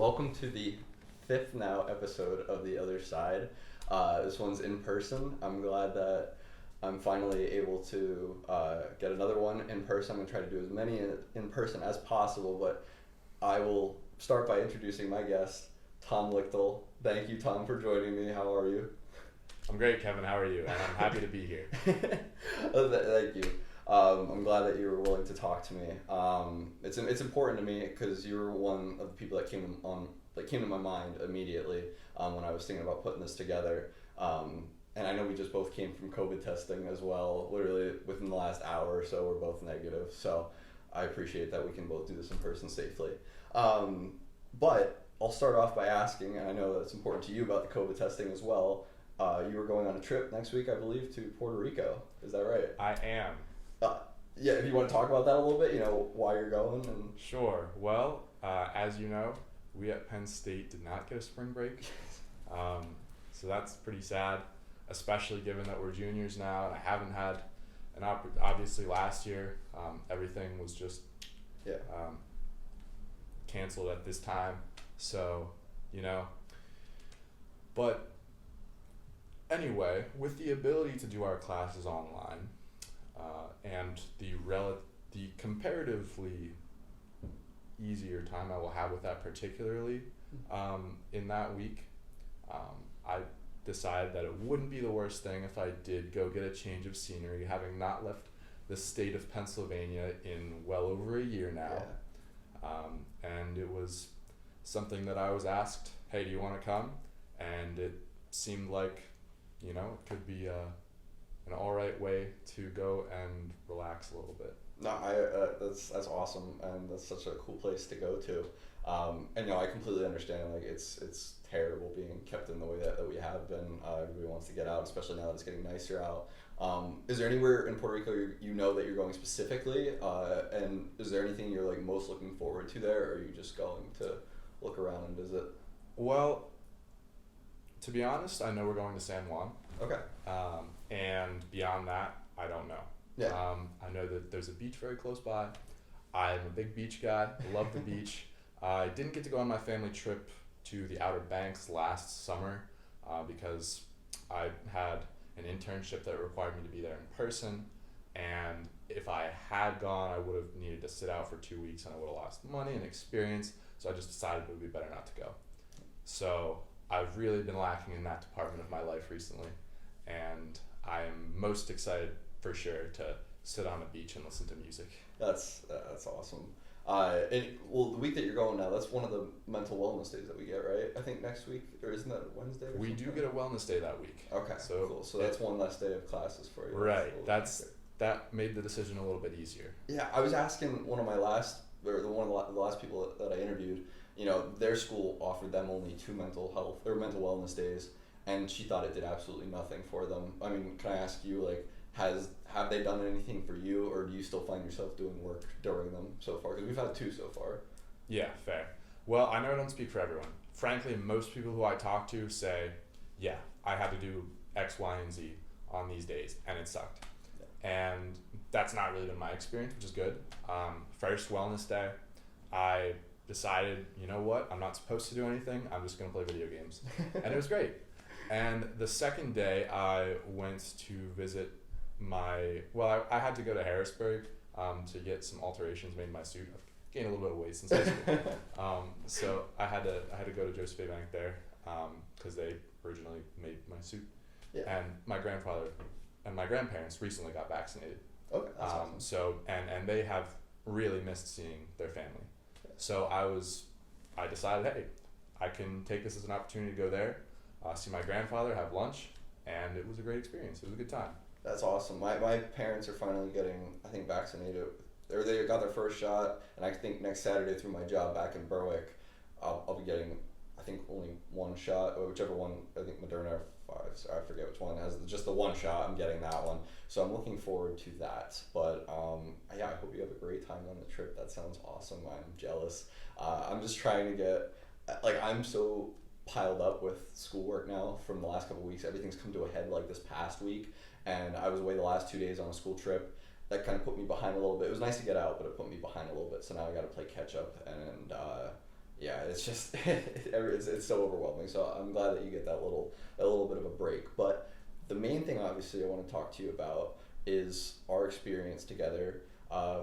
welcome to the fifth now episode of The Other Side. This one's in person. I'm glad that I'm finally able to get another one in person. I'm going to try to do as many in person as possible, but I will start by introducing my guest, Tom Lichtel. Thank you, Tom, for joining me. How are you? I'm great, Kevin. How are you? And I'm happy to be here. Thank you. I'm glad that you were willing to talk to me. It's important to me because you were one of the people that came to my mind immediately when I was thinking about putting this together. And I know we just both came from COVID testing as well. Literally within the last hour or so, we're both negative. So I appreciate that we can both do this in person safely. But I'll start off by asking, and I know that it's important to you about the COVID testing as well. You were going on a trip next week, I believe, to Puerto Rico. Is that right? I am. Yeah, if you want to talk about that a little bit, why you're going. And Sure. Well, as you know, we at Penn State did not get a spring break. So that's pretty sad, especially given that we're juniors now, and I haven't had obviously last year, everything was just canceled at this time. So, but anyway, with the ability to do our classes online, and the comparatively easier time I will have with that, particularly in that week, I decided that it wouldn't be the worst thing if I did go get a change of scenery, having not left the state of Pennsylvania in well over a year now. And it was something that I was asked, hey, do you want to come? And it seemed like, it could be an all right way to go and relax a little bit. No, that's awesome, and that's such a cool place to go to. And I completely understand. Like it's terrible being kept in the way that we have been. Everybody wants to get out, especially now that it's getting nicer out. Is there anywhere in Puerto Rico that you're going specifically? And is there anything you're like most looking forward to there, or are you just going to look around and visit? Well, to be honest, I know we're going to San Juan. Okay. And beyond that, I don't know. Yeah. I know that there's a beach very close by. I'm a big beach guy. Love the beach. I didn't get to go on my family trip to the Outer Banks last summer because I had an internship that required me to be there in person. And if I had gone, I would have needed to sit out for 2 weeks and I would have lost money and experience. So I just decided it would be better not to go. So I've really been lacking in that department of my life recently. And I am most excited for sure to sit on a beach and listen to music. That's awesome. The week that you're going now, that's one of the mental wellness days that we get, right? I think next week, or isn't that Wednesday? Or we something? do get a wellness day that week. Okay, so cool. So that's one less day of classes for you. Right. That made the decision a little bit easier. Yeah, I was asking one of the last people that I interviewed. Their school offered them only 2 mental health or mental wellness days, and she thought it did absolutely nothing for them. I mean, can I ask you, like, have they done anything for you, or do you still find yourself doing work during them so far? Because we've had 2 so far. Yeah, fair. Well, I know I don't speak for everyone. Frankly, most people who I talk to say, yeah, I had to do X, Y, and Z on these days, and it sucked. Yeah. And that's not really been my experience, which is good. First wellness day, I decided, you know what, I'm not supposed to do anything, I'm just going to play video games. And it was great. And the second day, I went to visit I had to go to Harrisburg to get some alterations made in my suit. I've gained a little bit of weight since high school. So I had to go to Joseph A. Bank there because they originally made my suit. Yeah. And my grandfather and my grandparents recently got vaccinated. Okay, that's awesome. So and they have really missed seeing their family. Yeah. So I decided, hey, I can take this as an opportunity to go there, see my grandfather, have lunch, and it was a great experience. It was a good time. That's awesome. My parents are finally getting, I think, vaccinated. They got their first shot, and I think next Saturday through my job back in Berwick, I'll be getting, I think, only 1 shot, or whichever one, I think Moderna or Pfizer, I forget which one has just the 1 shot. I'm getting that one. So I'm looking forward to that. But I hope you have a great time on the trip. That sounds awesome. I'm jealous. I'm just trying to get, I'm so piled up with schoolwork now from the last couple of weeks. Everything's come to a head like this past week. And I was away the last 2 days on a school trip. That kind of put me behind a little bit. It was nice to get out, but it put me behind a little bit. So now I got to play catch up, and yeah, it's just it's so overwhelming. So I'm glad that you get a little bit of a break. But the main thing, obviously, I want to talk to you about is our experience together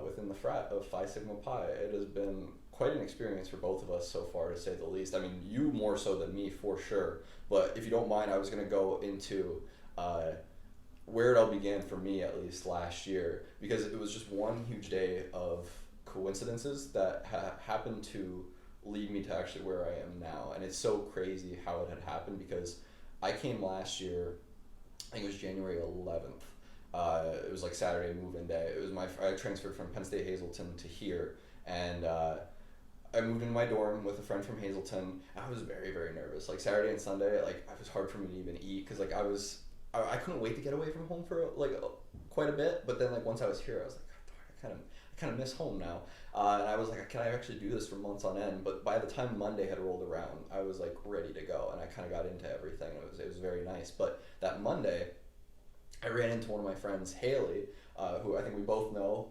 within the frat of Phi Sigma Pi. It has been quite an experience for both of us so far, to say the least. I mean, you more so than me for sure. But if you don't mind, I was going to go into where it all began for me, at least last year, because it was just one huge day of coincidences that happened to lead me to actually where I am now. And it's so crazy how it had happened, because I came last year, I think it was January 11th. It was like Saturday move-in day. It was I transferred from Penn State Hazleton to here, and I moved into my dorm with a friend from Hazleton. I was very, very nervous. Like Saturday and Sunday, like it was hard for me to even eat, because like I couldn't wait to get away from home for like quite a bit. But then like once I was here, I was like, "God, I kind of miss home now." And I was like, can I actually do this for months on end? But by the time Monday had rolled around, I was like ready to go, and I kind of got into everything. It was very nice. But that Monday, I ran into one of my friends, Haley, who I think we both know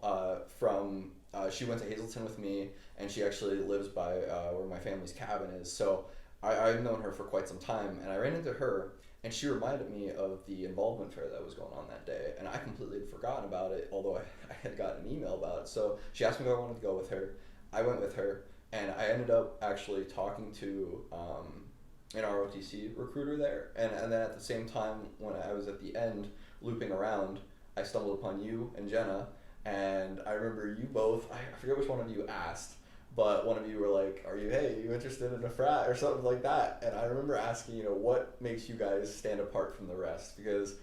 from. She went to Hazleton with me, and she actually lives by where my family's cabin is. So I've known her for quite some time, and I ran into her, and she reminded me of the involvement fair that was going on that day, and I completely had forgotten about it, although I had gotten an email about it. So she asked me if I wanted to go with her. I went with her, and I ended up actually talking to an ROTC recruiter there, and then at the same time, when I was at the end looping around, I stumbled upon you and Jenna, and I remember you both, I forget which one of you asked, but one of you were like, are you interested in a frat or something like that? And I remember asking, what makes you guys stand apart from the rest? Because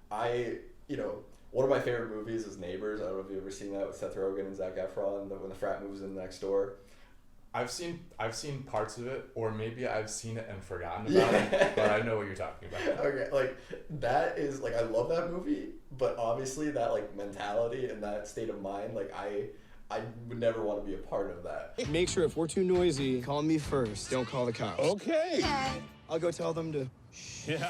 one of my favorite movies is Neighbors. I don't know if you've ever seen that with Seth Rogen and Zac Efron, when the frat moves in next door. I've seen parts of it, or maybe I've seen it and forgotten about it, but I know what you're talking about. Okay, like that is like, I love that movie, but obviously that like mentality and that state of mind, like I would never want to be a part of that. Make sure if we're too noisy, call me first. Don't call the cops. Okay. I'll go tell them to. Yeah.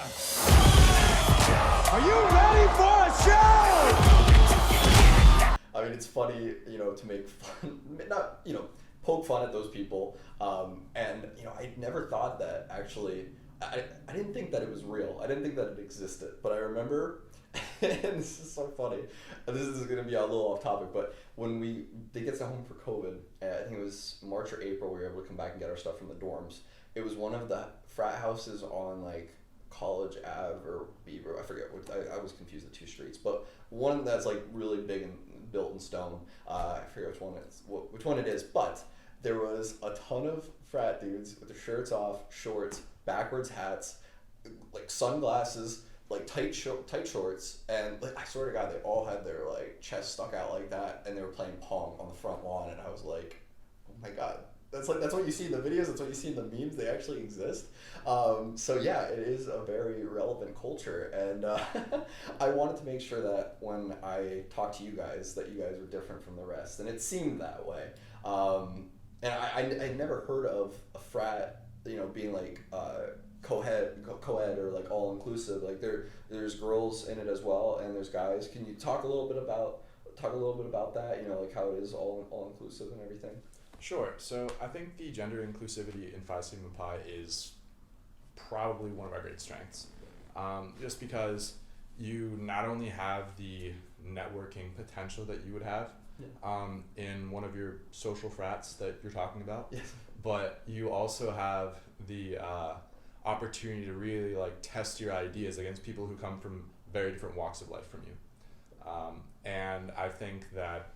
Are you ready for a show? I mean, it's funny, to make fun, not, poke fun at those people. And, I never thought that actually, I didn't think that it was real. I didn't think that it existed. But I remember, and this is so funny, and this is going to be a little off topic, but when they get sent home for COVID, I think it was March or April, we were able to come back and get our stuff from the dorms. It was one of the frat houses on like College Ave or Beaver, I forget, I was confused the two streets, but one that's like really big and built in stone. I forget which one it is, but there was a ton of frat dudes with their shirts off, shorts, backwards hats, like sunglasses, like tight shorts, and like I swear to God, they all had their like chest stuck out like that, and they were playing Pong on the front lawn, and I was like, oh my God. That's what you see in the videos. That's what you see in the memes. They actually exist. So yeah, it is a very relevant culture, and I wanted to make sure that when I talked to you guys, that you guys were different from the rest, and it seemed that way. And I never heard of a frat, being like co-ed or like all inclusive. Like there's girls in it as well, and there's guys. Can you talk a little bit about that? Like how it is all inclusive and everything. Sure. So I think the gender inclusivity in Phi Sigma Pi is probably one of our great strengths. Just because you not only have the networking potential that you would have in one of your social frats that you're talking about, yes, but you also have the opportunity to really like test your ideas against people who come from very different walks of life from you. And I think that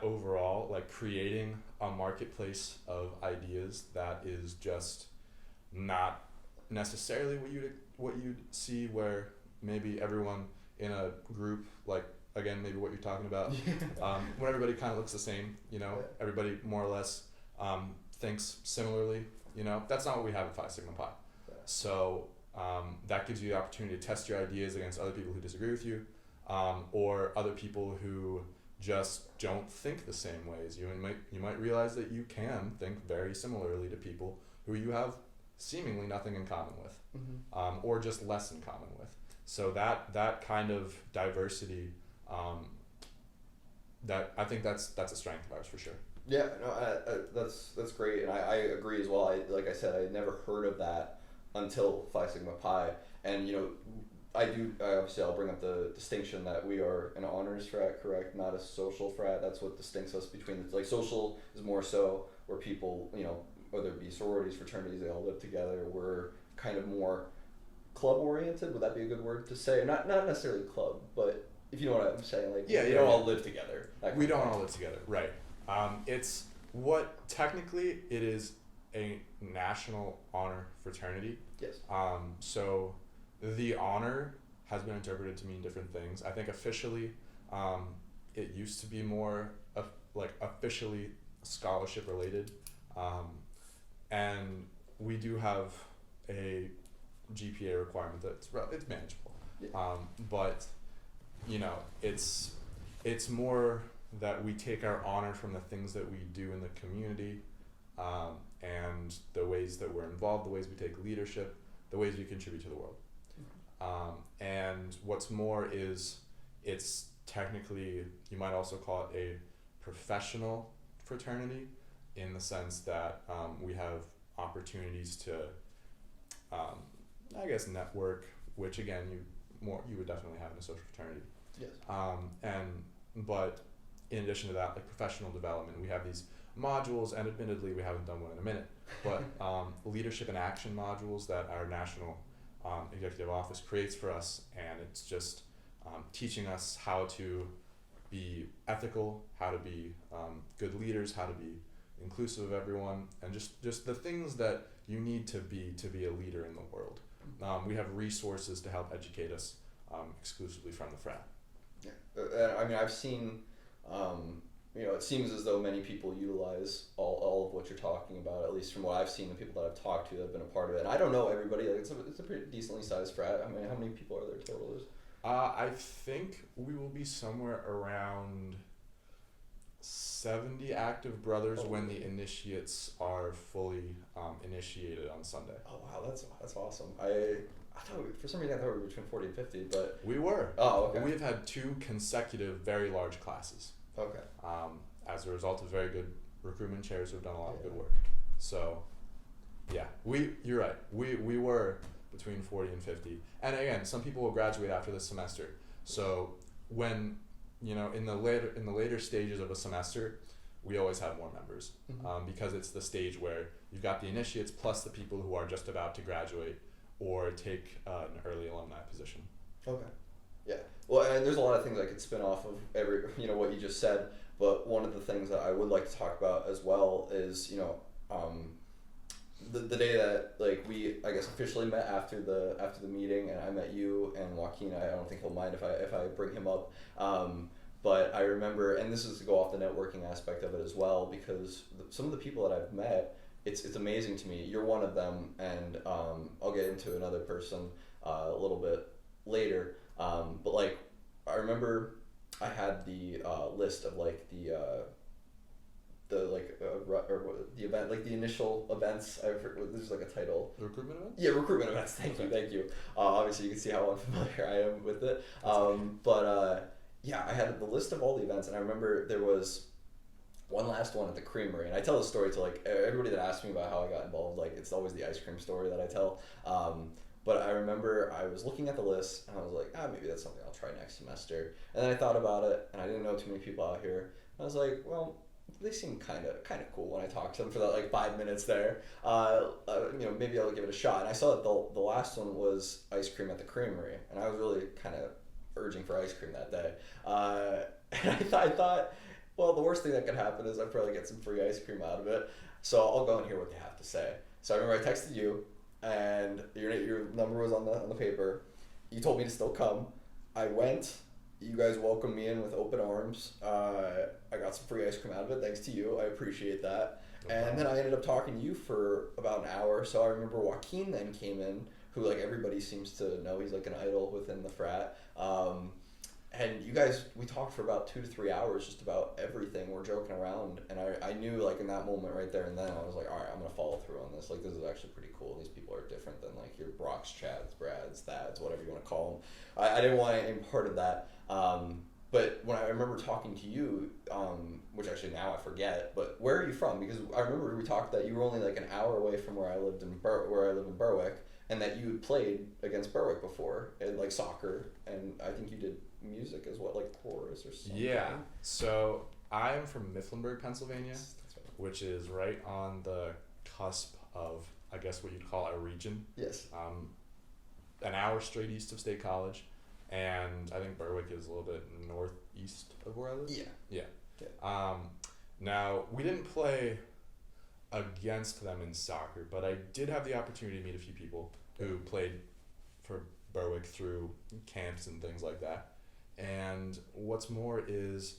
overall, like creating a marketplace of ideas that is just not necessarily what you'd see where maybe everyone in a group, like again maybe what you're talking about, when everybody kind of looks the same, everybody more or less thinks similarly, that's not what we have at Phi Sigma Pi. So that gives you the opportunity to test your ideas against other people who disagree with you, or other people who just don't think the same way as you, and you might realize that you can think very similarly to people who you have seemingly nothing in common with, or just less in common with. So that kind of diversity, that I think that's a strength of ours for sure. Yeah, no, that's great, and I agree as well. Like I said, I had never heard of that until Phi Sigma Pi, and obviously I'll bring up the distinction that we are an honors frat, correct? Not a social frat. That's what distincts us between like social is more so where people, whether it be sororities, fraternities, they all live together. We're kind of more club oriented. Would that be a good word to say? Not necessarily club, but if you know what I'm saying, like Yeah, we don't all live together. We don't all live together, right? It's what technically it is a national honor fraternity. Yes. So the honor has been interpreted to mean different things. I think officially, it used to be more like officially scholarship related, and we do have a GPA requirement that's it's manageable. Yeah. But it's more that we take our honor from the things that we do in the community, and the ways that we're involved, the ways we take leadership, the ways we contribute to the world. And what's more is it's technically, you might also call it a professional fraternity in the sense that we have opportunities to, I guess, network, which again, you would definitely have in a social fraternity. Yes. But in addition to that, like professional development, we have these modules, and admittedly we haven't done one in a minute, but leadership and action modules that our national executive office creates for us, and it's just teaching us how to be ethical, how to be good leaders, how to be inclusive of everyone, and just the things that you need to be a leader in the world. We have resources to help educate us exclusively from the frat. Yeah, I mean, I've seen, it seems as though many people utilize all of what you're talking about, at least from what I've seen, the people that I've talked to that have been a part of it. And I don't know everybody, like it's a pretty decently sized frat. I mean, how many people are there total? I think we will be somewhere around 70 active brothers when the initiates are fully initiated on Sunday. Oh wow, that's awesome. I thought for some reason I thought we were between 40 and 50, but we were. Oh, okay. We've had 2 consecutive very large classes. Okay. As a result of very good recruitment chairs who have done a lot of good work. So, yeah, you're right. We were between 40 and 50, and again, some people will graduate after this semester. So when in the later stages of a semester, we always have more members, because it's the stage where you've got the initiates plus the people who are just about to graduate or take an early alumni position. Okay. Yeah. Well, and there's a lot of things I could spin off of what you just said, but one of the things that I would like to talk about as well is, the day that we, I guess, officially met after the meeting, and I met you and Joaquin. I don't think he'll mind if I bring him up. But I remember, and this is to go off the networking aspect of it as well, because some of the people that I've met, it's amazing to me. You're one of them, and I'll get into another person a little bit later. But I remember I had the list of the event, the initial events. There's a title. The recruitment events? Yeah, recruitment events. Thank you. Obviously, you can see how unfamiliar I am with it. Yeah, I had the list of all the events, and I remember there was one last one at the creamery, and I tell the story to everybody that asks me about how I got involved. It's always the ice cream story that I tell. But I remember I was looking at the list, and I was like, maybe that's something I'll try next semester. And then I thought about it, and I didn't know too many people out here. I was like, well, they seem kind of cool when I talked to them for that 5 minutes there. Maybe I'll give it a shot. And I saw that the last one was ice cream at the creamery, and I was really kind of urging for ice cream that day. And I thought, well, the worst thing that could happen is I'd probably get some free ice cream out of it. So I'll go and hear what they have to say. So I remember I texted you, and your number was on the paper. You told me to still come. I went. You guys welcomed me in with open arms. I got some free ice cream out of it, thanks to you. I appreciate that. And then I ended up talking to you for about an hour. So I remember Joaquin then came in, who everybody seems to know. He's an idol within the frat. And you guys, we talked for about 2 to 3 hours just about everything. We're joking around, and I knew in that moment right there and then, I was like, all right, I'm gonna follow through on this. This is actually pretty cool. These people are different than your Brocks, Chads, Brads, Thads, whatever you want to call them. I didn't want any part of that. but when I remember talking to you, which actually now I forget, but where are you from? Because I remember we talked that you were only like an hour away from where I lived where I live in Berwick, and that you had played against Berwick before in like soccer, and I think you did music as well, like chorus or something. Yeah. So I am from Mifflinburg, Pennsylvania, That's right. which is right on the cusp of, I guess, what you'd call a region. Yes. An hour straight east of State College, and I think Berwick is a little bit northeast of where I live. Yeah. Now we didn't play against them in soccer, but I did have the opportunity to meet a few people who played for Berwick through camps and things like that. And what's more is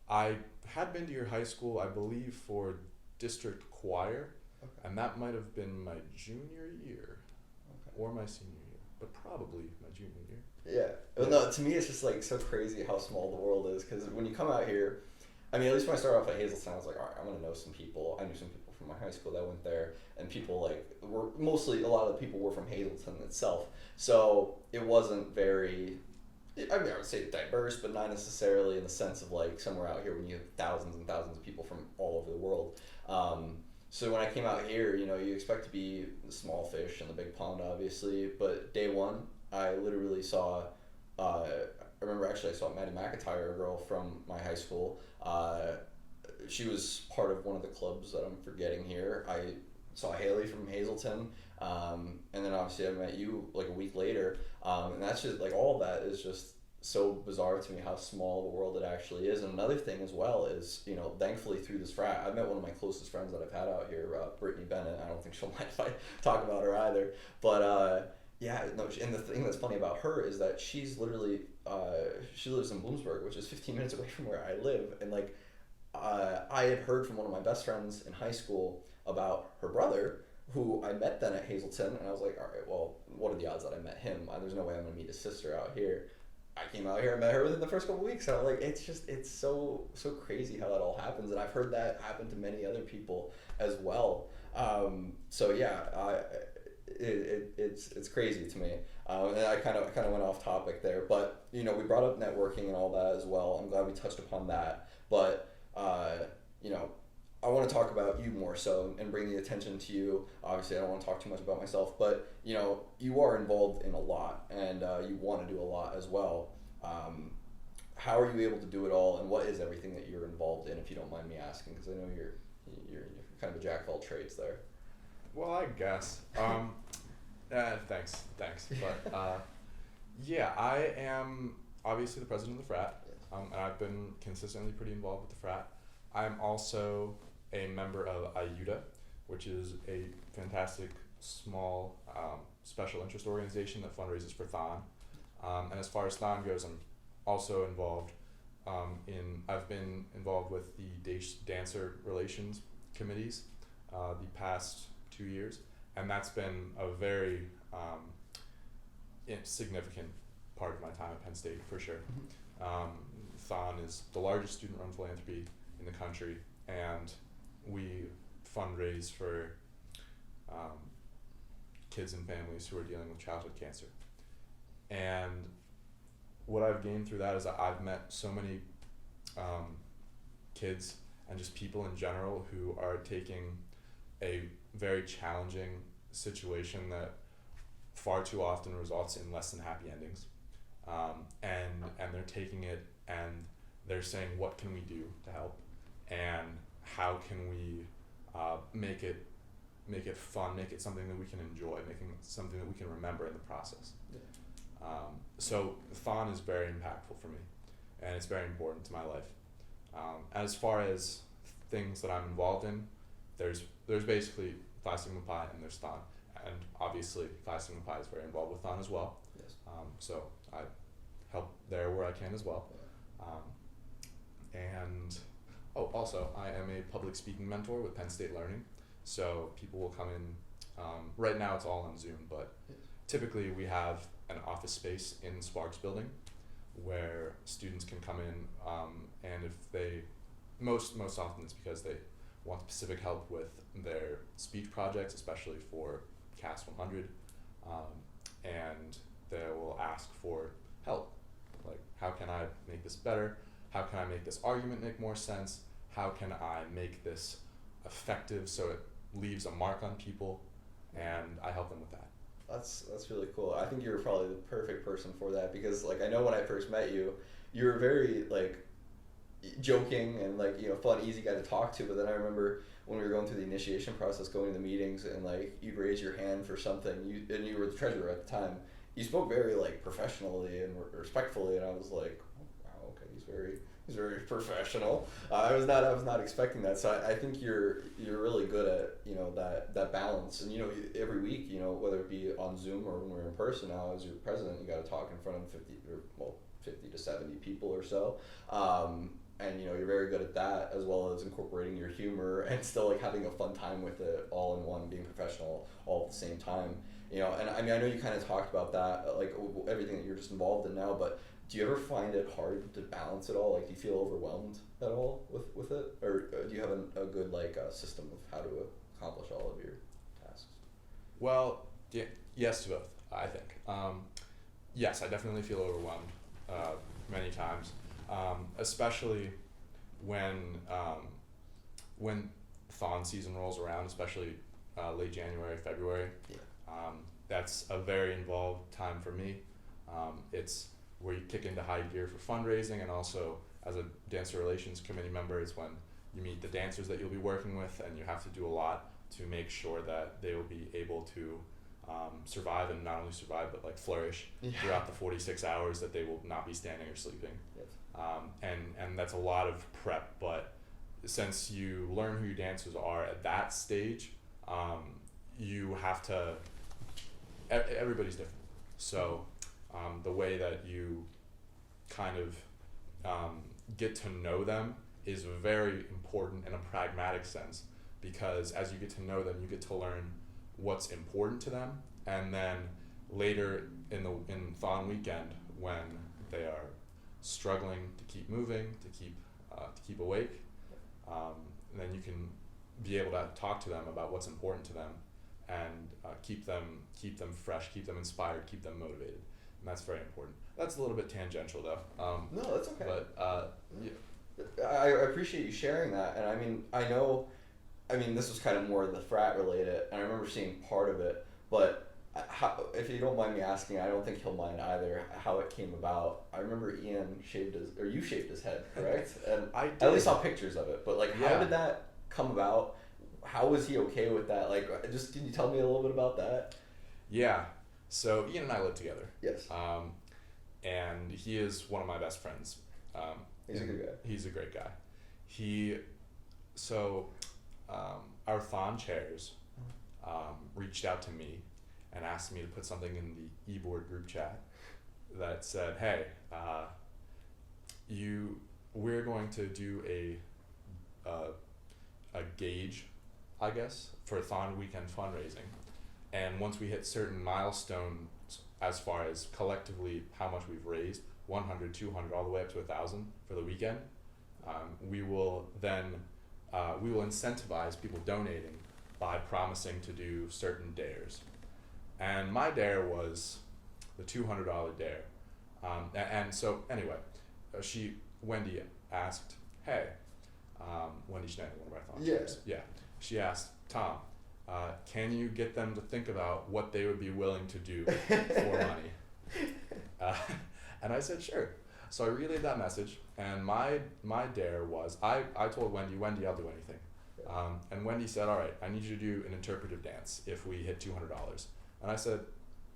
I had been to your high school, I believe, for district choir, Okay. and that might have been my junior year Okay. or my senior year, but probably my junior year. Yeah. Well, no, to me it's just like so crazy how small the world is, because when you come out here, I mean, at least when I started off at Hazelton, I was like, all right, I'm gonna know some people. I knew some people from my high school that went there, and people like were mostly, a lot of the people were from Hazelton itself, so it wasn't very, I mean, I would say diverse, but not necessarily in the sense of like somewhere out here when you have thousands and thousands of people from all over the world. So when I came out here, you know, you expect to be the small fish in the big pond, obviously, but day one, I literally saw, I remember actually I saw Maddie McIntyre, a girl from my high school. She was part of one of the clubs that I'm forgetting here. I saw Haley from Hazelton, and then obviously I met you like a week later, and that's just like, all of that is just so bizarre to me how small the world it actually is. And another thing as well is, you know, thankfully through this frat, I met one of my closest friends that I've had out here, Brittany Bennett. I don't think she'll mind if I talk about her either, but yeah, no, and the thing that's funny about her is that she's literally, she lives in Bloomsburg, which is 15 minutes away from where I live, and like, I had heard from one of my best friends in high school about her brother, who I met then at Hazelton, and I was like, all right, well, what are the odds that I met him? There's no way I'm gonna meet his sister out here. I came out here and met her within the first couple of weeks. So like, it's so crazy how that all happens, and I've heard that happen to many other people as well. So yeah, it's crazy to me. And I kind of went off topic there, but you know, we brought up networking and all that as well. I'm glad we touched upon that, but you know, I want to talk about you more so and bring the attention to you. Obviously, I don't want to talk too much about myself, but you know, you are involved in a lot, and you want to do a lot as well. How are you able to do it all, and what is everything that you're involved in, if you don't mind me asking? Because I know you're kind of a jack of all trades there. Well, I guess. Thanks. But yeah, I am obviously the president of the frat, and I've been consistently pretty involved with the frat. I'm also a member of IUTA, which is a fantastic small special interest organization that fundraises for Thon. And as far as Thon goes, I'm also involved I've been involved with the dancer relations committees the past 2 years, and that's been a very significant part of my time at Penn State for sure. Thon is the largest student-run philanthropy in the country, and we fundraise for kids and families who are dealing with childhood cancer. And what I've gained through that is that I've met so many kids and just people in general who are taking a very challenging situation that far too often results in less than happy endings, and they're taking it and they're saying, what can we do to help, and how can we make it fun, make it something that we can enjoy, making something that we can remember in the process. So Thon is very impactful for me, and it's very important to my life. As far as things that I'm involved in, there's basically Phi Sigma Pi and there's Thon, and obviously Phi Sigma Pi is very involved with Thon as well. Yes. So I help there where I can as well. And also I am a public speaking mentor with Penn State Learning, so people will come in. Right now it's all on Zoom, but typically we have an office space in Sparks building where students can come in, and if they, most often it's because they want specific help with their speech projects, especially for CAS 100, and they will ask for help, Like, how can I make this better? How can I make this argument make more sense? How can I make this effective so it leaves a mark on people? And I help them with that. That's really cool. I think you're probably the perfect person for that, because like I know when I first met you, you were very like joking and like, you know, fun, easy guy to talk to. But then I remember when we were going through the initiation process, going to the meetings, and like you'd raise your hand for something, you were the treasurer at the time. You spoke very like professionally and respectfully, and I was like, oh, wow, okay, he's very professional. I was not expecting that. So I think you're really good at, you know, that balance. And you know, every week, you know, whether it be on Zoom or when we're in person now as your president, you got to talk in front of 50 to 70 people or so. And you know, you're very good at that, as well as incorporating your humor and still like having a fun time with it all in one, being professional all at the same time. You know, and I mean, I know you kind of talked about that, like everything that you're just involved in now, but do you ever find it hard to balance it all? Like, do you feel overwhelmed at all with it? Or do you have a good like system of how to accomplish all of your tasks? Well, yeah, yes to both, I think. Yes, I definitely feel overwhelmed many times, especially when thon season rolls around, especially late January, February. Yeah. That's a very involved time for me. It's where you kick into high gear for fundraising, and also as a dancer relations committee member, it's when you meet the dancers that you'll be working with, and you have to do a lot to make sure that they will be able to survive, and not only survive but like flourish throughout the 46 hours that they will not be standing or sleeping. Yes. And that's a lot of prep, but since you learn who your dancers are at that stage, you have to, everybody's different. So the way that you kind of get to know them is very important in a pragmatic sense, because as you get to know them, you get to learn what's important to them, and then later in thon weekend, when they are struggling to keep moving, to keep awake, then you can be able to talk to them about what's important to them, and keep them fresh, keep them inspired, keep them motivated, and that's very important. That's a little bit tangential though. No, that's okay. But yeah. I appreciate you sharing that, and I mean, this was kind of more the frat related, and I remember seeing part of it, but if you don't mind me asking, I don't think he'll mind either, how it came about. I remember you shaved his head, correct? And I did. I only saw pictures of it, but like, how Yeah. did that come about? How was he okay with that? Like, just can you tell me a little bit about that? Yeah. So Ian and I live together. Yes. And he is one of my best friends. He's a good guy. He's a great guy. Our thon chairs reached out to me and asked me to put something in the e-board group chat that said, hey, we're going to do a gauge, I guess, for thon weekend fundraising. And once we hit certain milestones as far as collectively how much we've raised, 100, 200, all the way up to 1,000 for the weekend, we will incentivize people donating by promising to do certain dares. And my dare was the $200 dare. And so anyway, Wendy asked, hey, Wendy Schneider, one of our thon chairs. Yeah. She asked, Tom, can you get them to think about what they would be willing to do for money? And I said, sure. So I relayed that message, and my dare was, I told Wendy, I'll do anything. And Wendy said, all right, I need you to do an interpretive dance if we hit $200. And I said,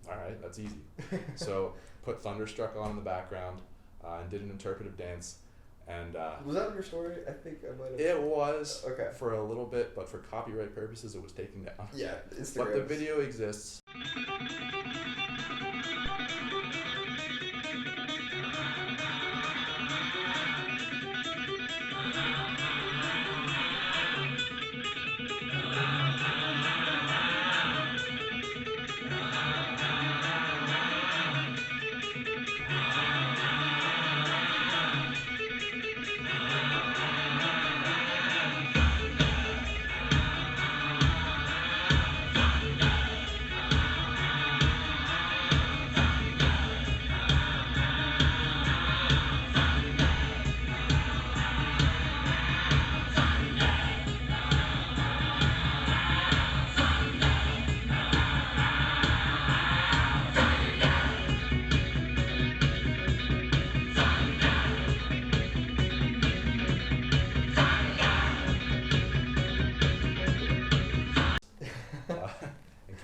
all right, that's easy. So put Thunderstruck on in the background and did an interpretive dance. And was that in your story? I think I might have. it was Okay. for a little bit, but for copyright purposes, it was taken down. Yeah, Instagram. But the video exists.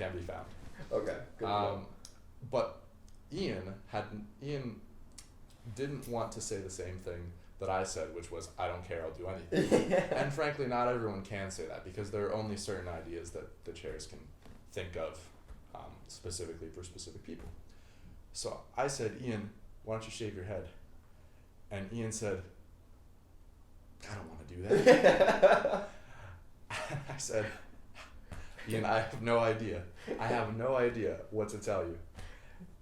can be found. Okay. Good to know. But Ian didn't want to say the same thing that I said, which was, I don't care, I'll do anything. And frankly, not everyone can say that, because there are only certain ideas that the chairs can think of specifically for specific people. So I said, Ian, why don't you shave your head? And Ian said, I don't want to do that. I said, Ian, I have no idea. I have no idea what to tell you.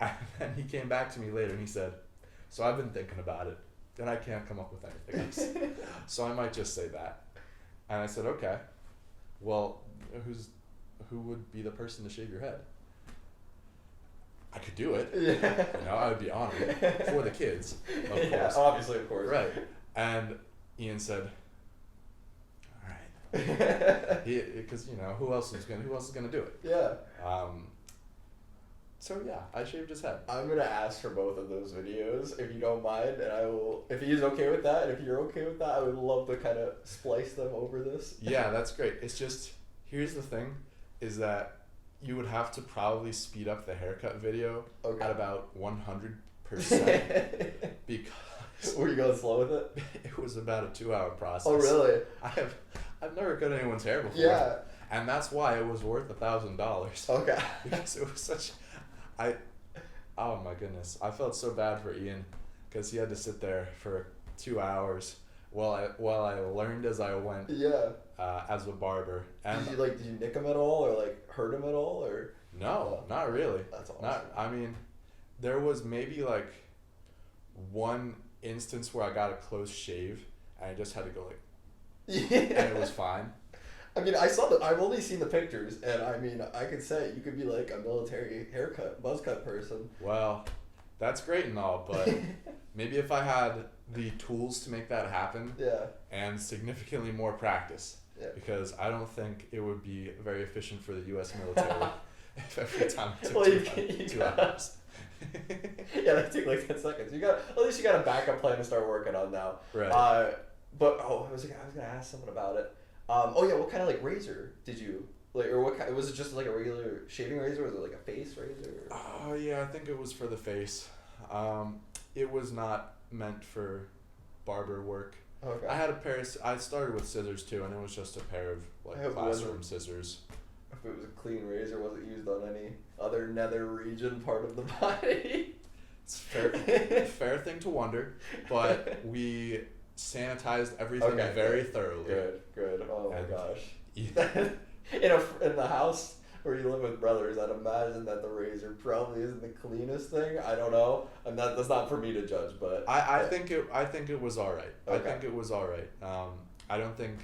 And then he came back to me later and he said, so I've been thinking about it, and I can't come up with anything else. So I might just say that. And I said, okay, well, who would be the person to shave your head? I could do it. Yeah. You know, I would be honored for the kids, of Yeah, course. obviously, of course. Right. And Ian said, all right. Because, you know, who else is gonna do it? Yeah. So yeah, I shaved his head. I'm gonna ask for both of those videos if you don't mind, and I will. If he's okay with that, and if you're okay with that, I would love to kind of splice them over this. Yeah, that's great. It's just, here's the thing, is that you would have to probably speed up the haircut video at about 100% because Were you going slow with it? it was about a 2-hour process. Oh really? I've never cut anyone's hair before. Yeah. And that's why it was worth $1,000. Okay. Because it was such, oh my goodness, I felt so bad for Ian because he had to sit there for 2 hours while I learned as I went. Yeah. As a barber. And Did you nick him at all, or like hurt him at all, or? no, not really. That's awesome. I mean, there was maybe like one instance where I got a close shave and I just had to go like, Yeah. and it was fine. I mean, I've only seen the pictures, and I mean, I could say you could be like a military haircut, buzz cut person. Well, that's great and all, but maybe if I had the tools to make that happen Yeah. and significantly more practice, Yeah. because I don't think it would be very efficient for the U.S. military if every time it took Well, two hours. Yeah, that took like 10 seconds. At least you got a backup plan to start working on now. Right. But I was gonna ask someone about it. Oh yeah, what kind of like razor did you like, or what kind? Was it just like a regular shaving razor, or was it like a face razor? Oh yeah, I think it was for the face. It was not meant for barber work. Okay. I had a pair. I started with scissors too, and it was just a pair of I like hope it classroom wasn't- scissors. If it was a clean razor, was it used on any other nether region part of the body? It's fair thing to wonder, but we sanitized everything Okay, very good. thoroughly. Good. Oh my And gosh. Yeah. In the house where you live with brothers, I'd imagine that the razor probably isn't the cleanest thing. I don't know, and that's not for me to judge. But I think it was all right. I Okay. think it was all right. I don't think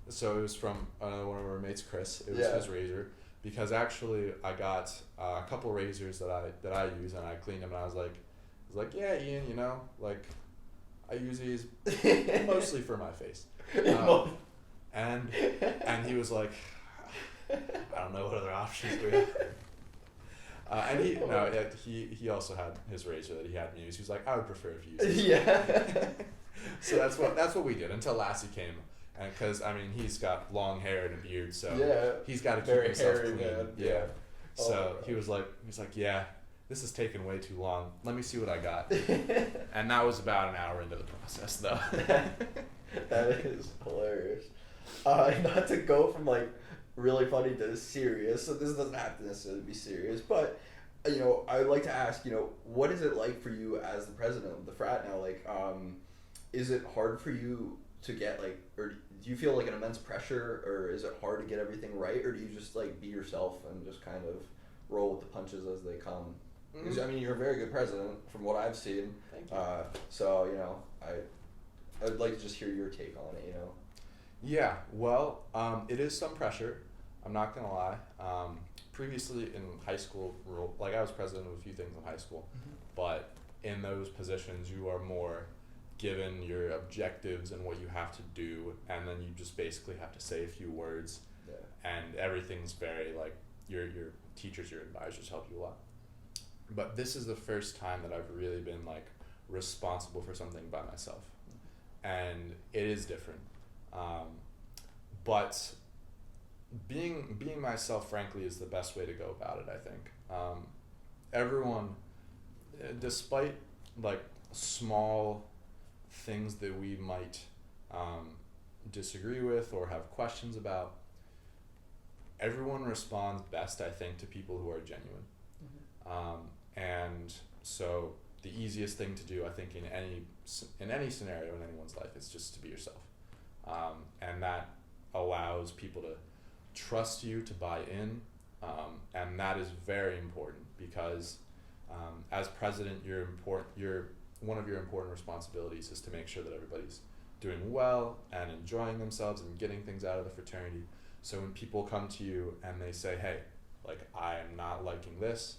so. It was from one of our roommates, Chris. It was Yeah. his razor, because actually I got a couple razors that I use, and I cleaned them, and I was like, yeah, Ian, you know, like I use these mostly for my face, and he was like, I don't know what other options we have. And he also had his razor that he had me use. He was like, I would prefer if you use this. Yeah. So that's what we did until Lassie came, and because I mean he's got long hair and a beard, so Yeah. he's got to keep Very himself hairy clean. man. Yeah. Yeah. Oh So my he was like, yeah, this is taking way too long. Let me see what I got. And that was about an hour into the process, though. That is hilarious. Not to go from like really funny to serious, so this doesn't have to necessarily be serious, but you know, I would like to ask, you know, what is it like for you as the president of the frat now? Like, is it hard for you to get like, or do you feel like an immense pressure, or is it hard to get everything right, or do you just like be yourself and just kind of roll with the punches as they come? Because I mean, you're a very good president from what I've seen. Thank you. So you know, I'd like to just hear your take on it. You know. Yeah, well, it is some pressure. I'm not gonna lie. Previously in high school, like I was president of a few things in high school, but in those positions you are more given your objectives and what you have to do, and then you just basically have to say a few words, and everything's very like your teachers, your advisors help you a lot. But this is the first time that I've really been like responsible for something by myself, and it is different. But being myself, frankly, is the best way to go about it. I think everyone, despite like small things that we might disagree with or have questions about, everyone responds best, I think, to people who are genuine. And so the easiest thing to do, I think, in any scenario in anyone's life is just to be yourself, and that allows people to trust you, to buy in, and that is very important because as president, one of your important responsibilities is to make sure that everybody's doing well and enjoying themselves and getting things out of the fraternity. So when people come to you and they say, hey, like, I'm not liking this,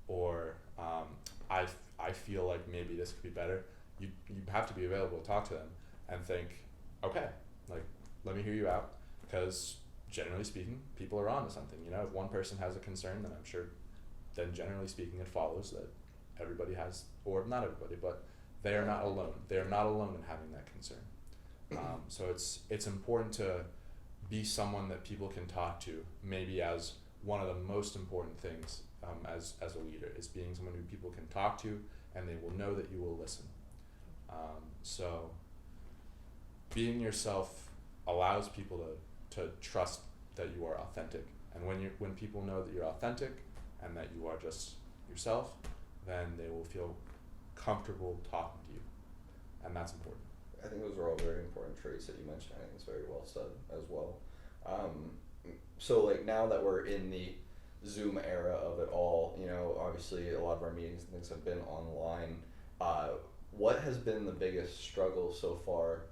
or I feel like maybe this could be better, you have to be available to talk to them and think, okay, like, let me hear you out, because generally speaking, people are on to something. You know, if one person has a concern, then I'm sure, then generally speaking, it follows that everybody has, or not everybody, but they are not alone. They are not alone in having that concern. So it's important to be someone that people can talk to, maybe as one of the most important things as a leader, is being someone who people can talk to and they will know that you will listen. So being yourself allows people to trust that you are authentic, and when people know that you're authentic and that you are just yourself, then they will feel comfortable talking to you, and that's important. I think those are all very important traits that you mentioned. I think it's very well said as well. So like, now that we're in the Zoom era of it all, you know, obviously a lot of our meetings and things have been online. What has been the biggest struggle so far?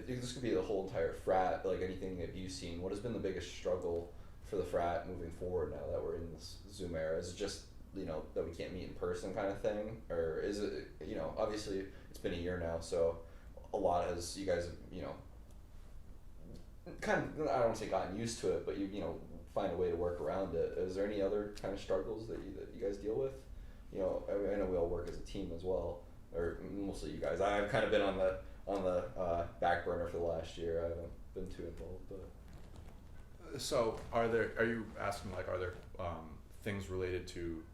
This could be the whole entire frat, like anything that you've seen. What has been the biggest struggle for the frat moving forward now that we're in this Zoom era? Is it just, you know, that we can't meet in person kind of thing? Or is it, you know, obviously it's been a year now, so a lot has, you guys have, you know, kind of, I don't want to say gotten used to it, but you know, find a way to work around it. Is there any other kind of struggles that you guys deal with? You know, I know we all work as a team as well, or mostly you guys. I've kind of been on the back burner for the last year. I haven't been too involved, but. So are you asking, like, are there things related to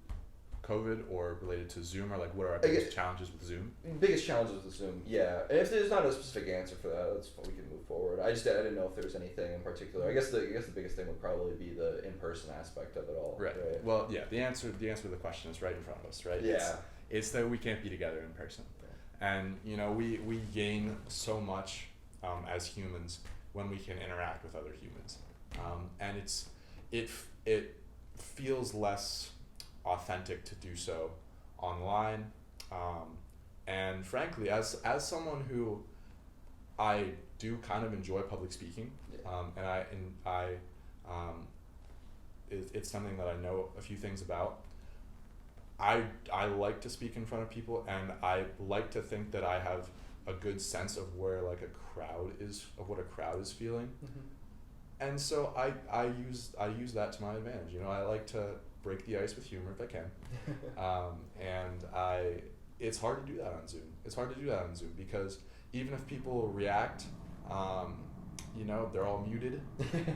COVID or related to Zoom, or like, what are our biggest challenges with Zoom? Biggest challenges with Zoom, yeah. And if there's not a specific answer for that, that's we can move forward. I didn't know if there was anything in particular. I guess the biggest thing would probably be the in-person aspect of it all. Right. Well, yeah. The answer to the question is right in front of us, right? Yeah. It's that we can't be together in person, and you know, we gain so much as humans when we can interact with other humans, and it feels less authentic to do so online, and frankly, as someone who I do kind of enjoy public speaking, it's something that I know a few things about. I like to speak in front of people, and I like to think that I have a good sense of where like what a crowd is feeling, and so I use that to my advantage. You know, I like to break the ice with humor if I can, and it's hard to do that on Zoom. It's hard to do that on Zoom because even if people react, you know, they're all muted,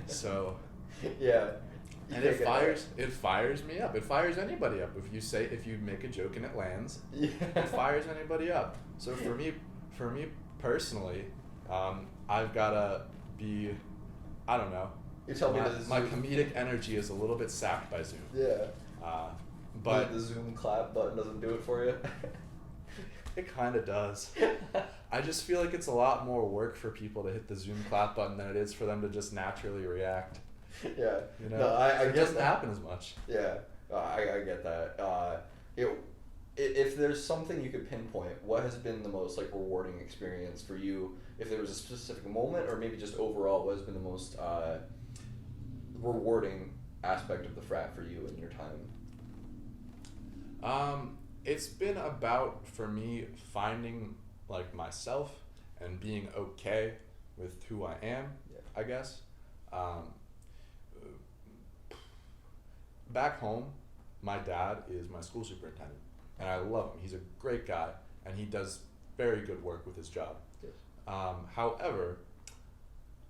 so yeah. And it fires me up. It fires anybody up. If you make a joke and it lands, it fires anybody up. So for me personally, I've gotta be, I don't know. You're telling me my comedic energy is a little bit sapped by Zoom. Yeah. But the Zoom clap button doesn't do it for you. It kind of does. I just feel like it's a lot more work for people to hit the Zoom clap button than it is for them to just naturally react. Yeah. You know, no, it doesn't happen as much. Yeah, I get that. If there's something you could pinpoint, what has been the most like rewarding experience for you? If there was a specific moment, or maybe just overall, what has been the most rewarding aspect of the frat for you in your time? It's been about, for me, finding like myself and being okay with who I am. Yeah. I guess. Back home, my dad is my school superintendent, and I love him. He's a great guy, and he does very good work with his job. Yes. However,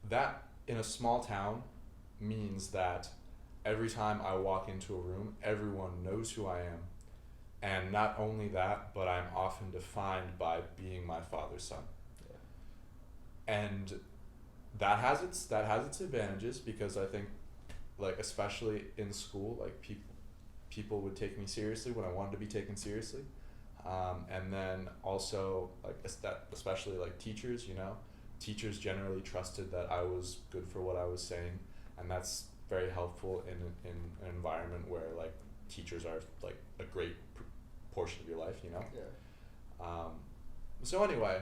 that in a small town, means that every time I walk into a room, everyone knows who I am. And not only that, but I'm often defined by being my father's son. And that has its advantages, because I think, like, especially in school, like, people would take me seriously when I wanted to be taken seriously. And then also, like, especially like teachers, teachers generally trusted that I was good for what I was saying, and that's very helpful in an environment where, like, teachers are like a great portion of your life, So anyway,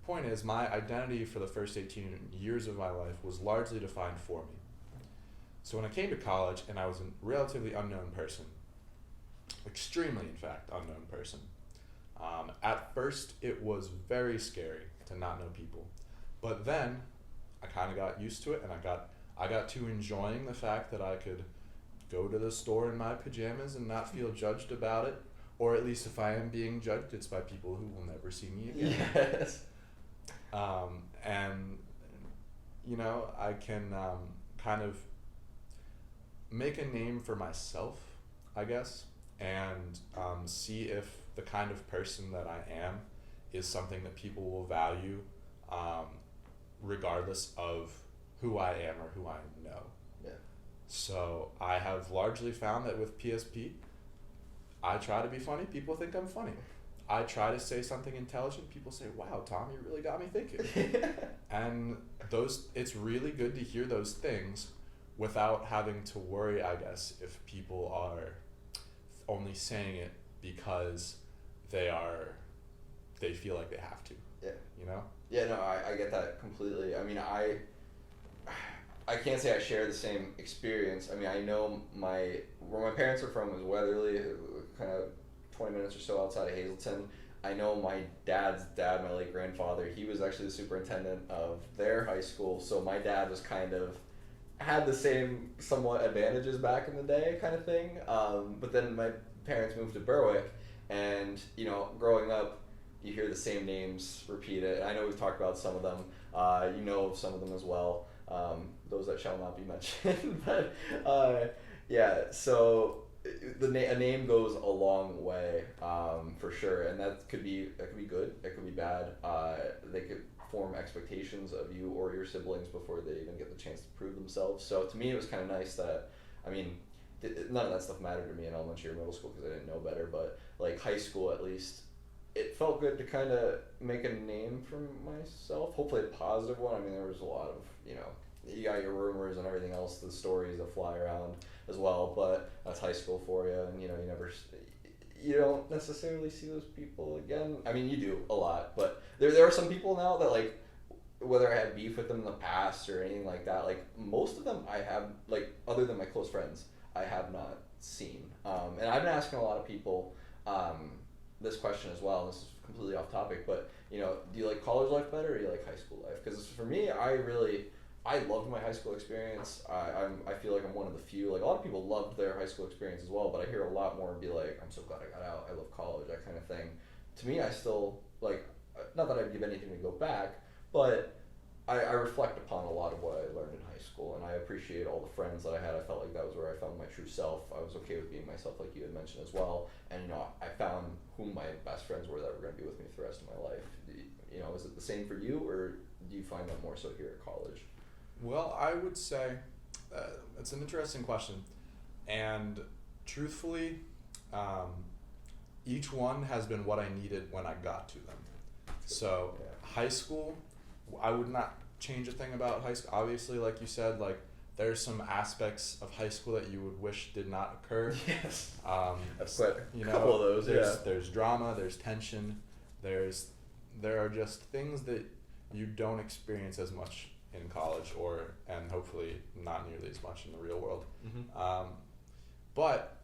point is, my identity for the first 18 years of my life was largely defined for me. So when I came to college and I was a relatively unknown person, extremely, in fact, unknown person, at first it was very scary to not know people. But then I kind of got used to it, and I got to enjoying the fact that I could go to the store in my pajamas and not feel judged about it. Or at least if I am being judged, it's by people who will never see me again. Yes. And, I can kind of make a name for myself, I guess, and see if the kind of person that I am is something that people will value, regardless of who I am or who I know. Yeah. So I have largely found that with PSP, I try to be funny, people think I'm funny. I try to say something intelligent, people say, wow, Tom, you really got me thinking. And it's really good to hear those things without having to worry, I guess, if people are only saying it because they feel like they have to. Yeah. Yeah, no, I get that completely. I mean, I can't say I share the same experience. I mean, I know where my parents are from is Weatherly, kind of 20 minutes or so outside of Hazleton. I know my dad's dad, my late grandfather, he was actually the superintendent of their high school, so my dad was had the same somewhat advantages back in the day kind of thing. But then my parents moved to Berwick, and, growing up, you hear the same names repeated. I know we've talked about some of them. You know some of them as well. Those that shall not be mentioned. But yeah, so a name goes a long way, for sure, and that could be good. It could be bad. They could form expectations of you or your siblings before they even get the chance to prove themselves. So to me, it was kind of nice that, I mean, none of that stuff mattered to me in elementary or middle school because I didn't know better. But like high school, at least, it felt good to kind of make a name for myself. Hopefully a positive one. I mean, there was a lot of, you got your rumors and everything else, the stories that fly around as well, but that's high school for you, and you don't necessarily see those people again. I mean, you do a lot, but there are some people now that, like, whether I had beef with them in the past or anything like that, like, most of them I have, like, other than my close friends, I have not seen. And I've been asking a lot of people this question as well, and this is completely off topic, but, do you like college life better or do you like high school life? Because for me, I loved my high school experience. I feel like I'm one of the few. Like, a lot of people loved their high school experience as well, but I hear a lot more be like, I'm so glad I got out. I love college, that kind of thing. To me, I still, like, not that I'd give anything to go back, but I reflect upon a lot of what I learned in high school, and I appreciate all the friends that I had. I felt like that was where I found my true self. I was okay with being myself, like you had mentioned as well. And, I found who my best friends were that were going to be with me for the rest of my life. Is it the same for you, or do you find that more so here at college? Well, I would say it's an interesting question, and truthfully, each one has been what I needed when I got to them. So high school, I would not change a thing about high school. Obviously, like you said, like, there's some aspects of high school that you would wish did not occur. Yes. I've quite a couple of those. There's drama, there's tension, there are just things that you don't experience as much in college, and hopefully not nearly as much in the real world. Mm-hmm. But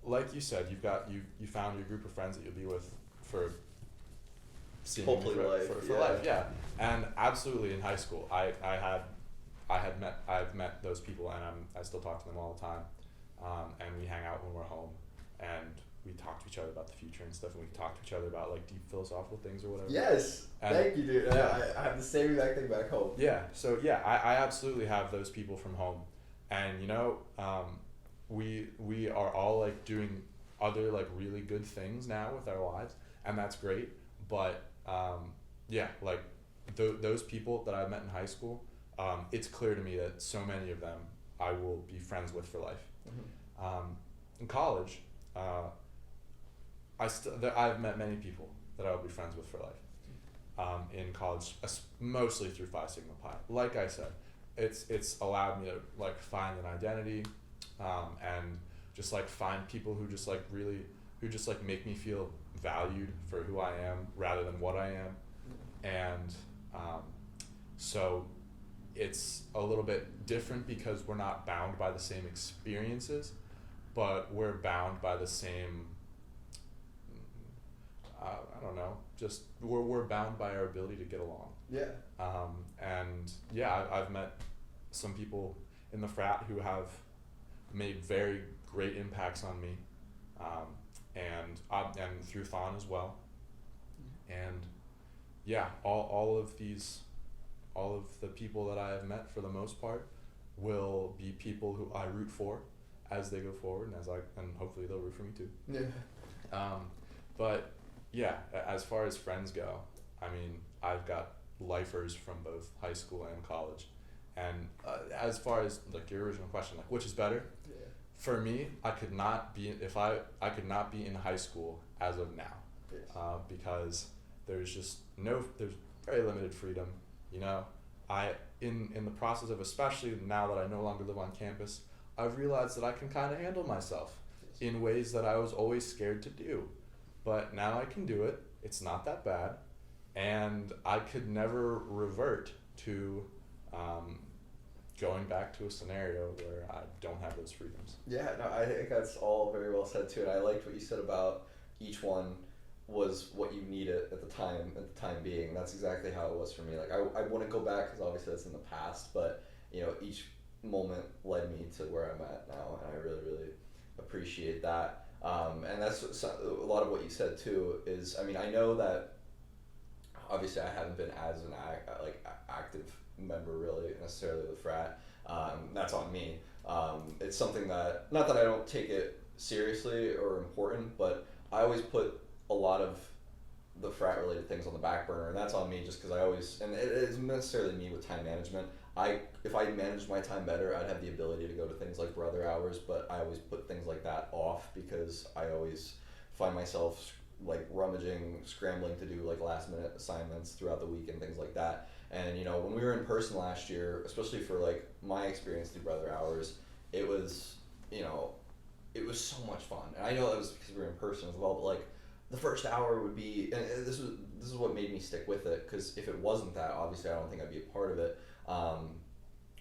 like you said, you found your group of friends that you'll be with for hopefully life. Yeah. And absolutely, in high school, I've met those people, and I still talk to them all the time, and we hang out when we're home, and we talk to each other about the future and stuff, and we talk to each other about, like, deep philosophical things or whatever. Yes, thank you, dude. Yeah. I have the same exact thing back home. Yeah, so yeah, I absolutely have those people from home, And we are all like doing other like really good things now with our lives, and that's great. But like those people that I met in high school, it's clear to me that so many of them I will be friends with for life. In college, I've met many people that I will be friends with for life. In college, mostly through Phi Sigma Pi. Like I said, it's allowed me to like find an identity, and just like find people who just like make me feel valued for who I am rather than what I am. And so it's a little bit different because we're not bound by the same experiences, but we're bound by the same, I don't know, just we're bound by our ability to get along. Yeah. And yeah, I've met some people in the frat who have made very great impacts on me, and through Thon as well. And yeah, all of the people that I have met for the most part will be people who I root for as they go forward, and hopefully they'll root for me too. Yeah. But yeah, as far as friends go, I mean, I've got lifers from both high school and college. And as far as like your original question, like which is better? Yeah. For me, I could not be in high school as of now, Yes. because there's very limited freedom. In the process of, especially now that I no longer live on campus, I've realized that I can kind of handle myself in ways that I was always scared to do. But now I can do it. It's not that bad. And I could never revert to going back to a scenario where I don't have those freedoms. Yeah, no, I think that's all very well said too, and I liked what you said about each one was what you needed at the time being. That's exactly how it was for me. Like I wouldn't go back because obviously that's in the past, but each moment led me to where I'm at now, and I really, really appreciate that. And that's a lot of what you said too. Is, I mean, I know that obviously I haven't been as an active member really necessarily of the frat. That's on me. It's something that, not that I don't take it seriously or important, but I always put a lot of the frat related things on the back burner, and that's on me just because I always, and it isn't necessarily me with time management. If I managed my time better, I'd have the ability to go to things like brother hours, but I always put things like that off because I always find myself like rummaging, scrambling to do like last minute assignments throughout the week and things like that. And when we were in person last year, especially for like my experience through brother hours, it was so much fun. And I know that was because we were in person as well, but like the first hour would be, and this is what made me stick with it, because if it wasn't that, obviously I don't think I'd be a part of it.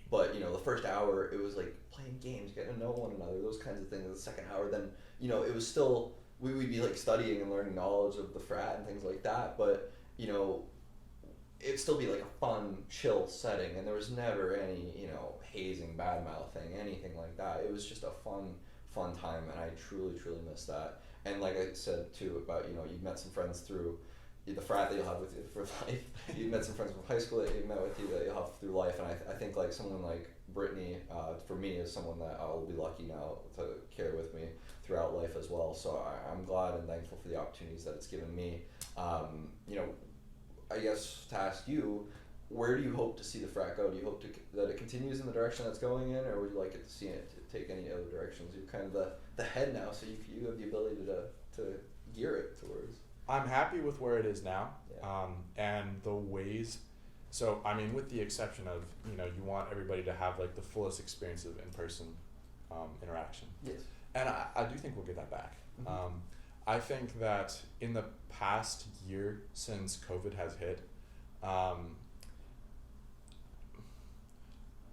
But the first hour it was like playing games, getting to know one another, those kinds of things. The second hour, then it was still, we'd be like studying and learning knowledge of the frat and things like that, but it'd still be like a fun, chill setting, and there was never any hazing, bad mouthing, anything like that. It was just a fun time, and I truly miss that. And like I said too about you've met some friends through the frat that you'll have with you for life. You've met some friends from high school that you've met with you that you'll have through life, and I think like someone like Brittany, for me, is someone that I'll be lucky now to carry with me throughout life as well. So I'm glad and thankful for the opportunities that it's given me. I guess to ask you, where do you hope to see the frat go? Do you hope that it continues in the direction that's going in, or would you like it to see it to take any other directions? You're kind of the head now, so you have the ability to gear it towards. I'm happy with where it is now, Yeah. and the ways. So I mean, with the exception of you want everybody to have like the fullest experience of in-person interaction. Yes. And I do think we'll get that back. Mm-hmm. I think that in the past year since COVID has hit,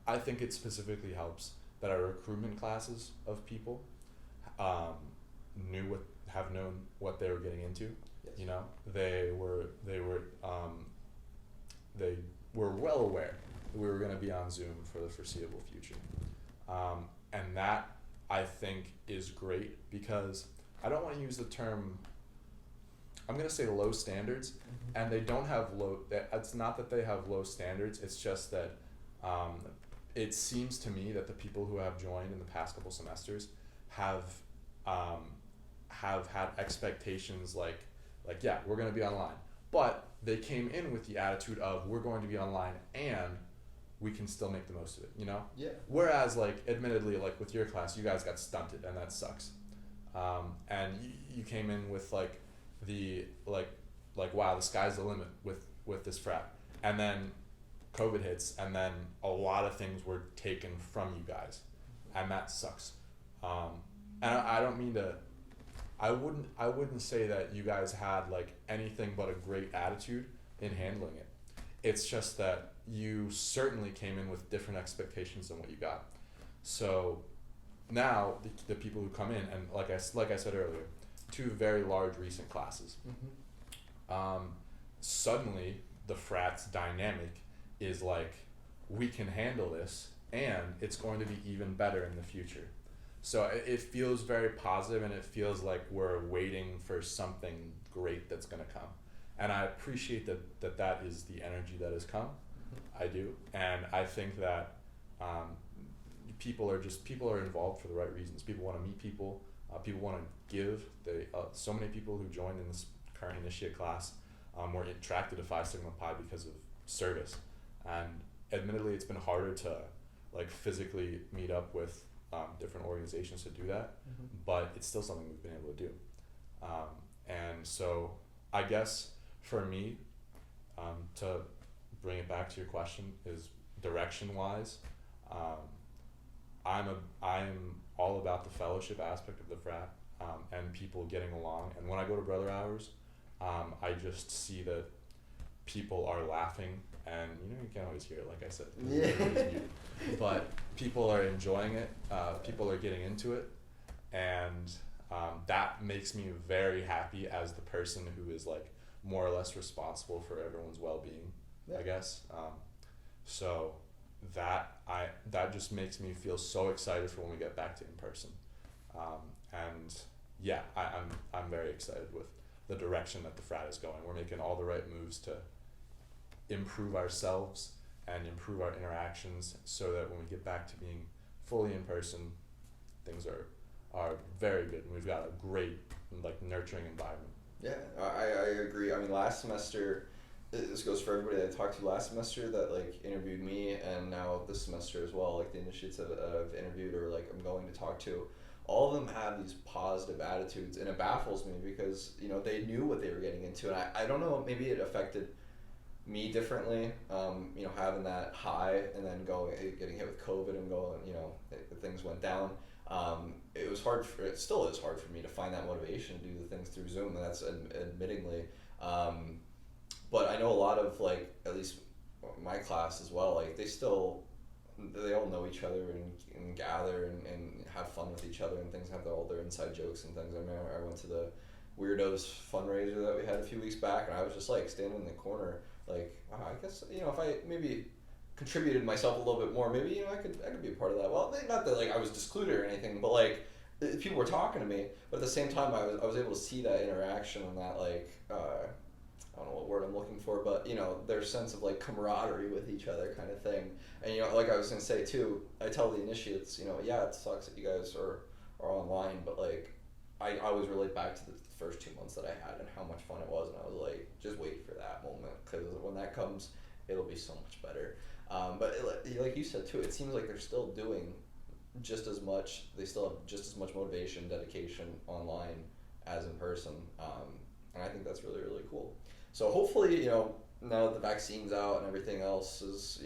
I think it specifically helps that our recruitment classes of people have known what they were getting into. Yes. They were well aware that we were going to be on Zoom for the foreseeable future, and that I think is great, because I don't want to use the term, I'm going to say low standards, and they don't have low, it's not that they have low standards, it's just that it seems to me that the people who have joined in the past couple semesters have had expectations like yeah, we're going to be online, but they came in with the attitude of we're going to be online and we can still make the most of it, you know? Yeah. Whereas, like, admittedly, like with your class, you guys got stunted, and that sucks. And you came in with like the wow, the sky's the limit with this frat, and then COVID hits, and then a lot of things were taken from you guys, and that sucks. And I don't mean to. I wouldn't say that you guys had like anything but a great attitude in handling it. It's just that you certainly came in with different expectations than what you got. So now the people who come in, and like I said earlier, 2 very large recent classes. Suddenly the frat's dynamic is like, we can handle this, and it's going to be even better in the future. So it feels very positive, and it feels like we're waiting for something great that's going to come. And I appreciate that is the energy that has come. I do. And I think that people are involved for the right reasons. People want to meet people. People want to give. So many people who joined in this current initiate class were attracted to Phi Sigma Pi because of service. And admittedly, it's been harder to like physically meet up with different organizations to do that, but it's still something we've been able to do. And so I guess for me, to bring it back to your question, is direction wise, I'm all about the fellowship aspect of the frat, and people getting along. And when I go to brother hours, I just see that people are laughing, and you can't always hear it, like I said, but people are enjoying it, people are getting into it, and that makes me very happy as the person who is like more or less responsible for everyone's well-being, I guess. So that just makes me feel so excited for when we get back to in person. And yeah, I'm very excited with the direction that the frat is going. We're making all the right moves to improve ourselves and improve our interactions, so that when we get back to being fully in person, things are very good, and we've got a great like nurturing environment. Yeah, I agree. I mean, last semester, this goes for everybody that I talked to last semester that like interviewed me, and now this semester as well, like the initiates that I've interviewed or like I'm going to talk to, all of them have these positive attitudes, and it baffles me because they knew what they were getting into, and I don't know, maybe it affected me differently, having that high and then getting hit with COVID and going, things went down. It still is hard for me to find that motivation to do the things through Zoom, and that's admittingly. But I know a lot of like, at least my class as well, like they all know each other and gather and have fun with each other and things, have all their inside jokes and things. I remember I went to the Weirdos fundraiser that we had a few weeks back, and I was just like standing in the corner like, I guess, if I maybe contributed myself a little bit more, maybe, I could be a part of that. Well, not that like I was discluded or anything, but like people were talking to me, but at the same time I was able to see that interaction and that like, I don't know what word I'm looking for, but their sense of like camaraderie with each other kind of thing. And like I was gonna say too, I tell the initiates, yeah, it sucks that you guys are online, but like I always relate back to the first 2 months that I had and how much fun it was, and I was like, just wait for that moment, because when that comes, it'll be so much better. But like you said too, it seems like they're still doing just as much. They still have just as much motivation, dedication online as in person, and I think that's really, really cool. So hopefully, now that the vaccine's out and everything else is,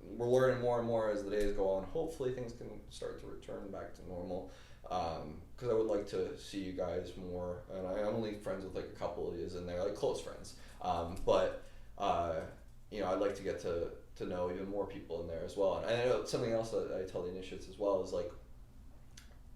we're learning more and more as the days go on. Hopefully things can start to return back to normal. Because I would like to see you guys more, and I'm only friends with like a couple of yous in there, like close friends. But I'd like to get to know even more people in there as well. And I know something else that I tell the initiates as well is like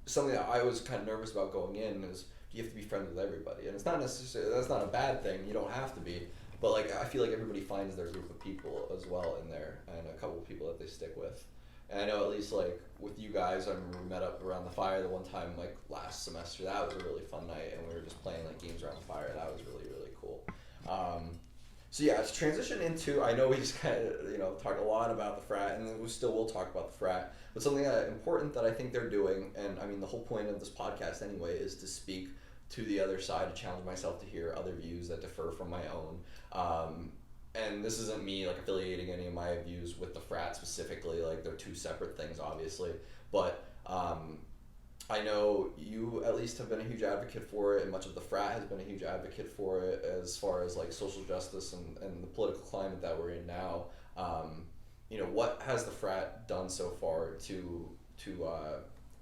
something that I was kind of nervous about going in is you have to be friends with everybody, and it's not necessarily, that's not a bad thing. You don't have to be, but like I feel like everybody finds their group of people as well in there, and a couple of people that they stick with. And I know at least like with you guys, I remember we met up around the fire the one time like last semester. That was a really fun night, and we were just playing like games around the fire. That was really, really cool. So yeah, to transition into, I know we just kind of talked a lot about the frat, and we still will talk about the frat, but something important that I think they're doing, and I mean the whole point of this podcast anyway is to speak to the other side, to challenge myself to hear other views that differ from my own. And this isn't me like affiliating any of my views with the frat specifically, like they're two separate things obviously, but I know you at least have been a huge advocate for it, and much of the frat has been a huge advocate for it as far as like social justice and the political climate that we're in now. What has the frat done so far to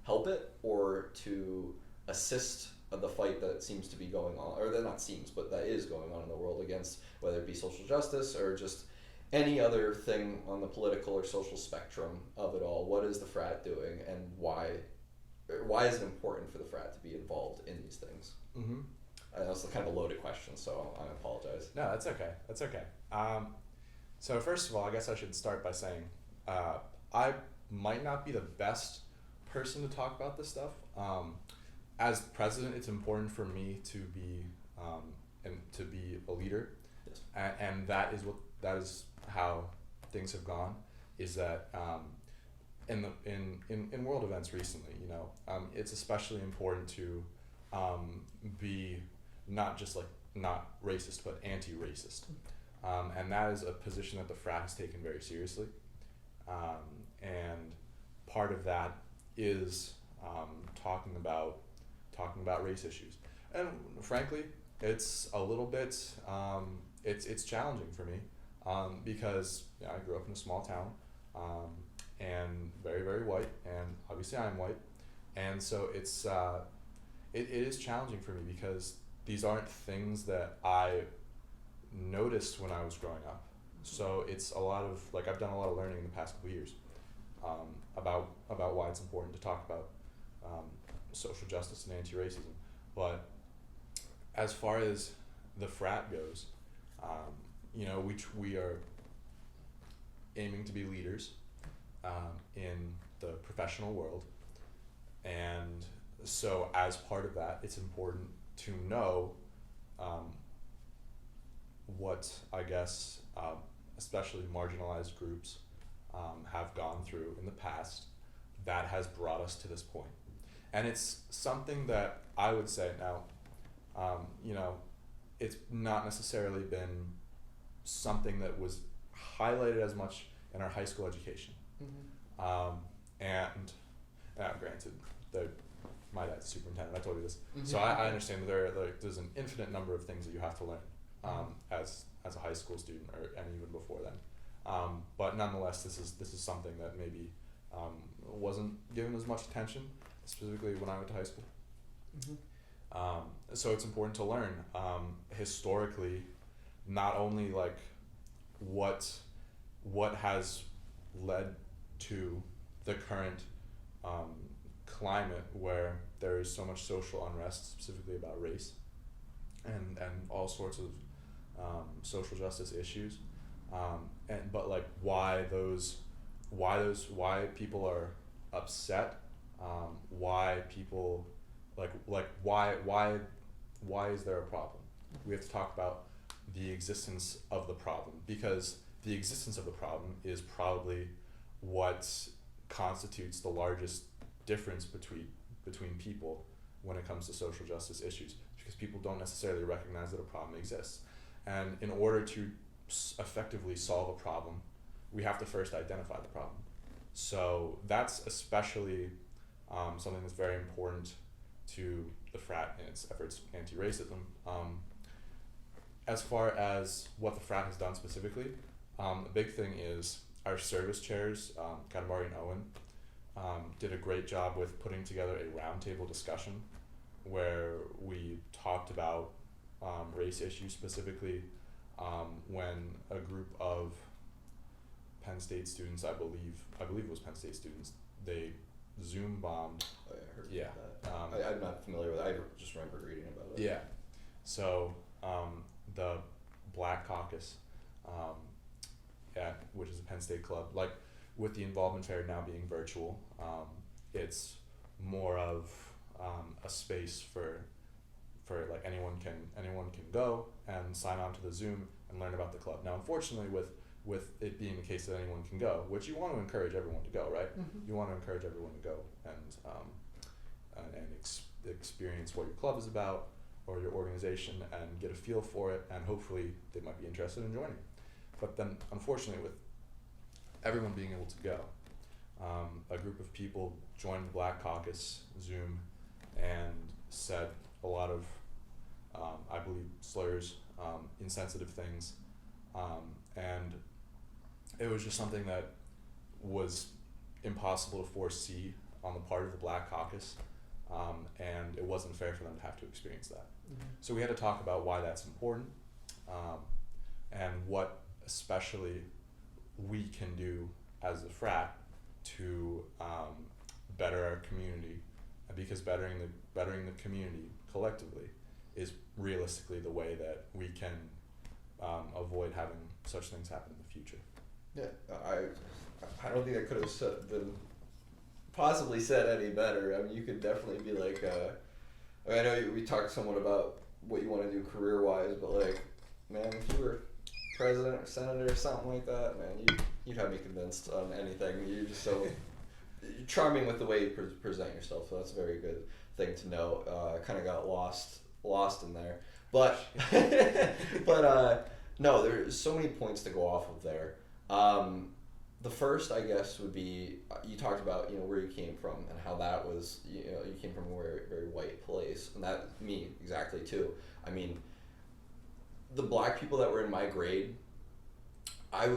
help it or to assist the fight that seems to be going on, or that not seems, but that is going on in the world against whether it be social justice or just any other thing on the political or social spectrum of it all? What is the frat doing, and why is it important for the frat to be involved in these things? Mm-hmm. I know it's kind of a loaded question, so I apologize. No, that's okay. That's okay. So first of all, I guess I should start by saying I might not be the best person to talk about this stuff. As president, it's important for me to be a leader, Yes. and that is how things have gone. Is that in world events recently, it's especially important to be not just not racist but anti-racist, and that is a position that the frat has taken very seriously, and part of that is talking about race issues, and frankly, it's a little bit it's challenging for me because I grew up in a small town. And very, very white, and obviously I'm white, and so it is challenging for me because these aren't things that I noticed when I was growing up. So it's a lot of I've done a lot of learning in the past couple years about why it's important to talk about social justice and anti-racism. But as far as the frat goes, we are aiming to be leaders in the professional world, and so as part of that, it's important to know what I guess especially marginalized groups have gone through in the past that has brought us to this point. And it's something that I would say now, it's not necessarily been something that was highlighted as much in our high school education. Mm-hmm. And granted, my dad's a superintendent, I told you this, so I understand that there's an infinite number of things that you have to learn as a high school student, and even before then. But nonetheless, this is something that maybe wasn't given as much attention, specifically when I went to high school. Mm-hmm. So it's important to learn historically, not only what has led to the current climate where there is so much social unrest, specifically about race and all sorts of social justice issues, but why people are upset, why people why is there a problem? We have to talk about the existence of the problem, because the existence of the problem is probably what constitutes the largest difference between people when it comes to social justice issues, because people don't necessarily recognize that a problem exists. And in order to effectively solve a problem, we have to first identify the problem. So that's especially something that's very important to the frat in its efforts anti-racism. As far as what the frat has done specifically, the big thing is our service chairs, Kadamari and Owen, did a great job with putting together a roundtable discussion where we talked about race issues, specifically when a group of Penn State students, I believe it was Penn State students, they Zoom bombed. Oh, yeah, I heard Yeah. about that. I'm not familiar with it. I just remember reading about it. Yeah. So the Black Caucus, which is a Penn State club, with the involvement fair now being virtual, it's more of a space for for like anyone can go and sign on to the Zoom and learn about the club. Now, unfortunately, with it being the case that anyone can go, which you want to encourage everyone to go, right? You want to encourage everyone to go and experience what your club is about or your organization and get a feel for it, and hopefully they might be interested in joining. But then, unfortunately, with everyone being able to go, a group of people joined the Black Caucus Zoom and said a lot of, I believe, slurs, insensitive things, and it was just something that was impossible to foresee on the part of the Black Caucus, and it wasn't fair for them to have to experience that. So we had to talk about why that's important, and what especially we can do as a frat to better our community, because bettering the community collectively is realistically the way that we can avoid having such things happen in the future. Yeah, I don't think I could have been possibly said any better. I mean, you could definitely be like, I mean, I know we talked somewhat about what you want to do career-wise, but like, man, if you were president or senator or something like that, man, you'd have me convinced on anything. You're just so you're charming with the way you present yourself, so that's a very good thing to know. I kind of got lost in there, but no, there's so many points to go off of there. The first, I guess, would be you talked about where you came from and how that was you came from a very, very white place, and that me exactly too. I mean, the black people that were in my grade, I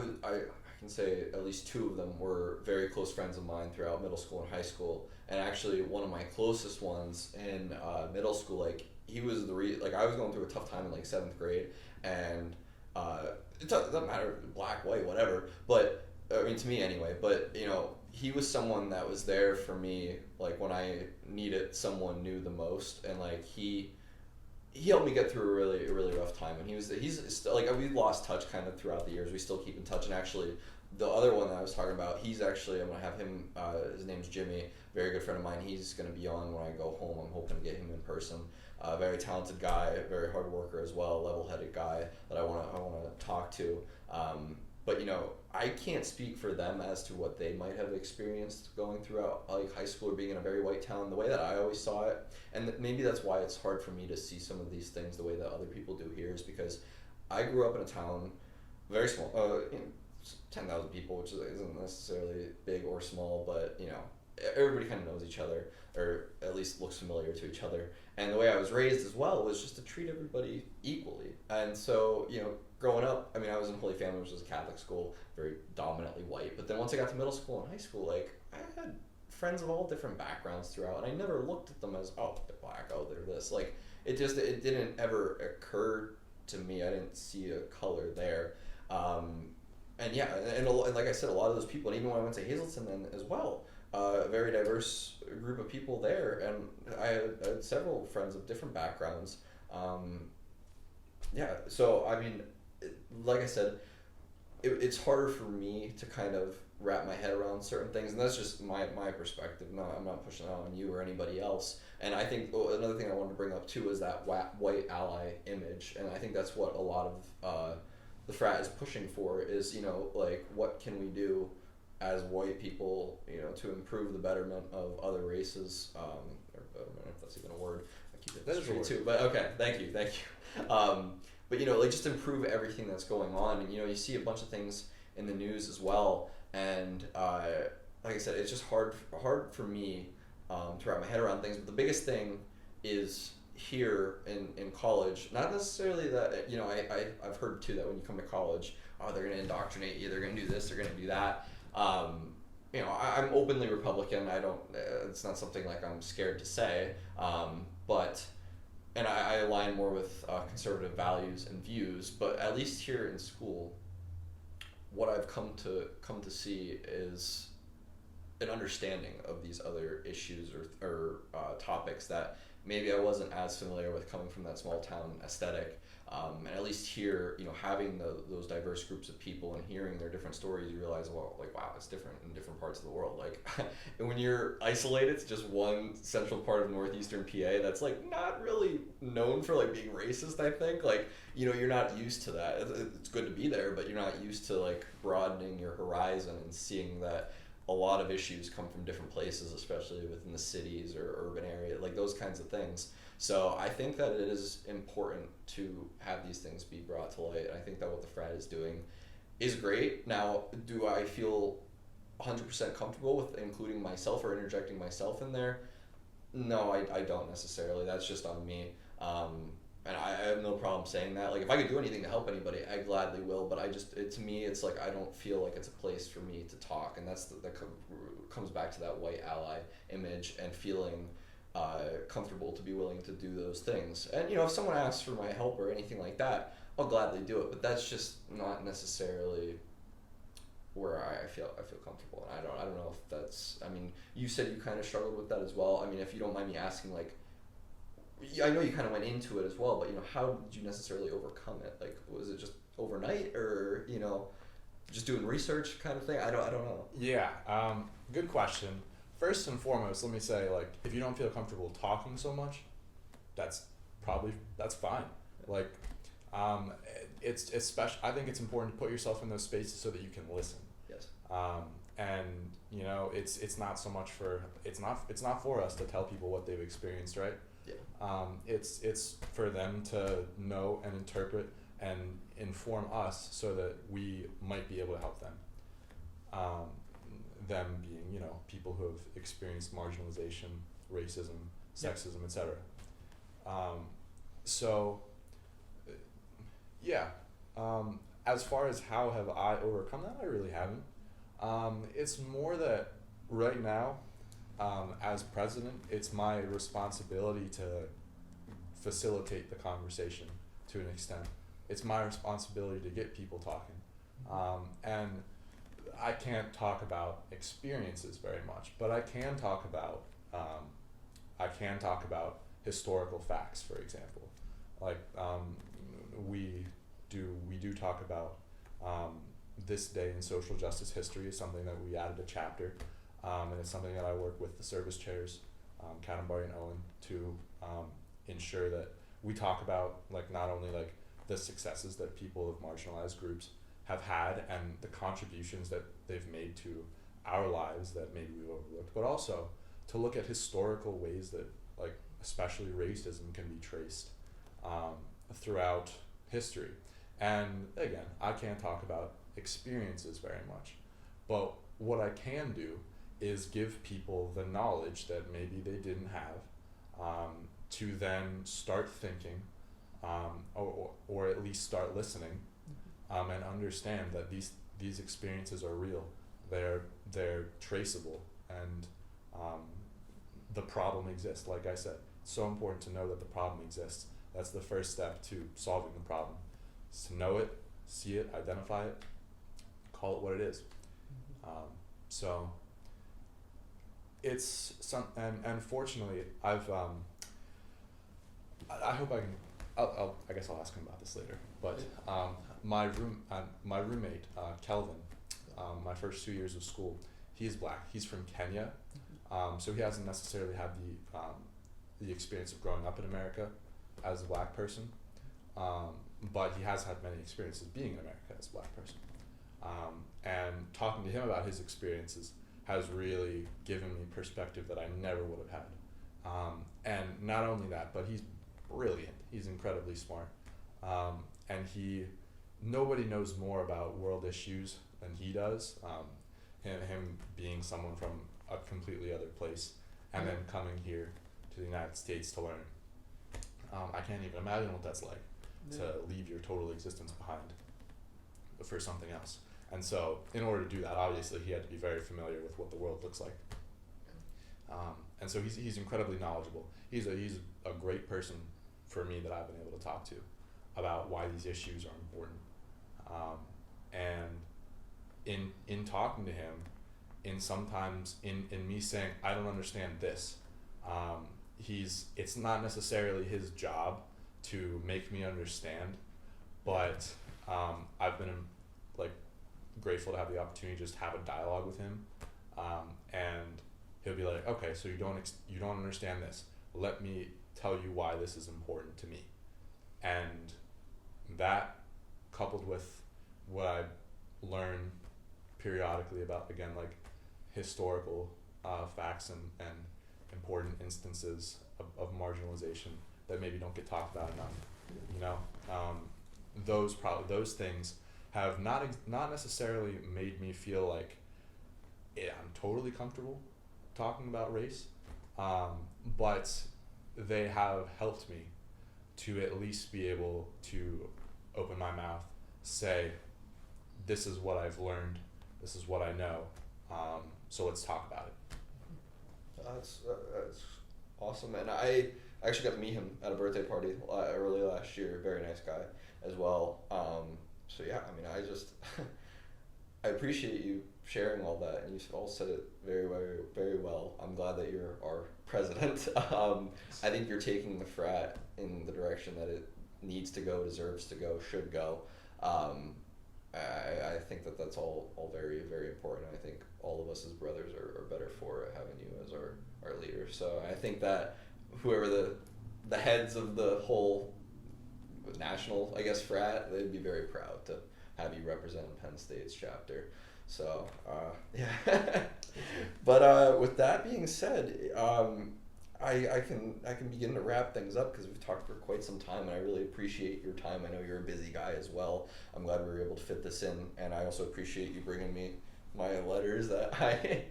can say at least two of them were very close friends of mine throughout middle school and high school, and actually one of my closest ones in middle school, like he was like I was going through a tough time in like 7th grade, and it doesn't matter black, white, whatever, but I mean to me anyway, but he was someone that was there for me like when I needed someone new the most, and like he helped me get through a really rough time, and he's still, like, we lost touch kind of throughout the years. We still keep in touch, and actually the other one that I was talking about, he's actually, I'm gonna have him, his name's Jimmy, very good friend of mine. He's gonna be on when I go home. I'm hoping to get him in person. Very talented guy, very hard worker as well, level-headed guy that I wanna talk to. But I can't speak for them as to what they might have experienced going throughout like high school or being in a very white town, the way that I always saw it. And maybe that's why it's hard for me to see some of these things the way that other people do here, is because I grew up in a town, very small, 10,000 people, which isn't necessarily big or small, but everybody kind of knows each other, or at least looks familiar to each other. And the way I was raised as well was just to treat everybody equally. And so, growing up, I mean, I was in Holy Family, which was a Catholic school, very dominantly white. But then once I got to middle school and high school, like, I had friends of all different backgrounds throughout, and I never looked at them as, oh, they're black, oh, they're this. Like, it didn't ever occur to me. I didn't see a color there. And yeah, and like I said, a lot of those people, and even when I went to Hazleton then as well, a very diverse group of people there, and I had several friends of different backgrounds. Yeah, so I mean, like I said, it's harder for me to kind of wrap my head around certain things, and that's just my perspective. I'm not pushing it on you or anybody else. And I think another thing I wanted to bring up too is that white ally image, and I think that's what a lot of the frat is pushing for, is like, what can we do as white people, to improve the betterment of other races, or betterment, if that's even a word. I keep it That straight is a word. too, but okay, thank you. But like, just improve everything that's going on, and you see a bunch of things in the news as well, and like I said, it's just hard for me to wrap my head around things. But the biggest thing is here in college, not necessarily that I've heard too that when you come to college, oh, they're going to indoctrinate you, they're going to do this, they're going to do that. I'm openly Republican. I don't. It's not something like I'm scared to say. But I align more with conservative values and views. But at least here in school, what I've come to see is an understanding of these other issues or topics that maybe I wasn't as familiar with coming from that small town aesthetic. And at least here, having those diverse groups of people and hearing their different stories, you realize, well, like, wow, it's different in different parts of the world. Like, and when you're isolated to just one central part of northeastern PA, that's like not really known for like being racist. I think like you're not used to that. It's good to be there, but you're not used to like broadening your horizon and seeing that a lot of issues come from different places, especially within the cities or urban area, like those kinds of things. So I think that it is important to have these things be brought to light. I think that what the frat is doing is great. Now, do I feel 100% comfortable with including myself or interjecting myself in there? No, I don't necessarily. That's just on me. And I have no problem saying that. Like, if I could do anything to help anybody, I gladly will. But to me, it's like I don't feel like it's a place for me to talk. And that comes back to that white ally image and feeling comfortable to be willing to do those things. And if someone asks for my help or anything like that, I'll gladly do it. But that's just not necessarily where I feel comfortable. And I don't know if that's. I mean, you said you kind of struggled with that as well. I mean, if you don't mind me asking, like, I know you kind of went into it as well, but how did you necessarily overcome it? Like, was it just overnight, or just doing research kind of thing? I don't know. Yeah, good question. First and foremost, let me say, like, if you don't feel comfortable talking so much, that's fine. Like, it's special. I think it's important to put yourself in those spaces so that you can listen. Yes. And it's not so much for it's not for us to tell people what they've experienced, right? Yeah. It's for them to know and interpret and inform us so that we might be able to help them. Them being, people who have experienced marginalization, racism, sexism, etc. As far as how have I overcome that, I really haven't. It's more that right now, as president, it's my responsibility to facilitate the conversation to an extent. It's my responsibility to get people talking. And I can't talk about experiences very much, but I can talk about historical facts, for example. Like, we do talk about this day in social justice history is something that we added a chapter, and it's something that I work with the service chairs, Katamari and Owen, to ensure that we talk about, like, not only like the successes that people of marginalized groups have had and the contributions that they've made to our lives that maybe we've overlooked, but also to look at historical ways that, like, especially racism can be traced throughout history. And again, I can't talk about experiences very much, but what I can do is give people the knowledge that maybe they didn't have, to then start thinking, or at least start listening, and understand that these experiences are real. They're traceable, and the problem exists. Like I said, it's so important to know that the problem exists. That's the first step to solving the problem. Is to know it, see it, identify it, call it what it is. So it's and fortunately, I've I hope I can. I guess I'll ask him about this later. But my roommate Kelvin, my first 2 years of school, he's black. He's from Kenya, so he hasn't necessarily had the experience of growing up in America as a black person, but he has had many experiences being in America as a black person. And talking to him about his experiences has really given me perspective that I never would have had. And not only that, but he's brilliant. He's incredibly smart. And nobody knows more about world issues than he does. Him being someone from a completely other place and then coming here to the United States to learn. I can't even imagine what that's like, to leave your total existence behind for something else. And so in order to do that, obviously he had to be very familiar with what the world looks like. And so he's incredibly knowledgeable. He's a great person for me that I've been able to talk to about why these issues are important. And in talking to him, in sometimes in me saying, I don't understand this, it's not necessarily his job to make me understand, but I've been like grateful to have the opportunity to just have a dialogue with him, and he'll be like, okay, so you don't understand this. Let me tell you why this is important to me, and that coupled with what I learn periodically about, again, like historical facts and important instances of marginalization that maybe don't get talked about enough. Those things have not necessarily made me feel like I'm totally comfortable talking about race, but they have helped me to at least be able to open my mouth, say, this is what I've learned, this is what I know, so let's talk about it. That's awesome, and I actually got to meet him at a birthday party early last year. Very nice guy as well. So yeah, I mean, I just I appreciate you sharing all that, and you all said it very, very, very well. I'm glad that you're our president. I think you're taking the frat in the direction that it needs to go, deserves to go, should go. I think that that's all very, very important. I think all of us as brothers are better for it, having you as our leader. So I think that whoever the heads of the whole national, I guess, frat, they'd be very proud to have you represent Penn State's chapter. So yeah. But with that being said, I can begin to wrap things up because we've talked for quite some time, and I really appreciate your time. I know you're a busy guy as well. I'm glad we were able to fit this in, and I also appreciate you bringing me my letters that I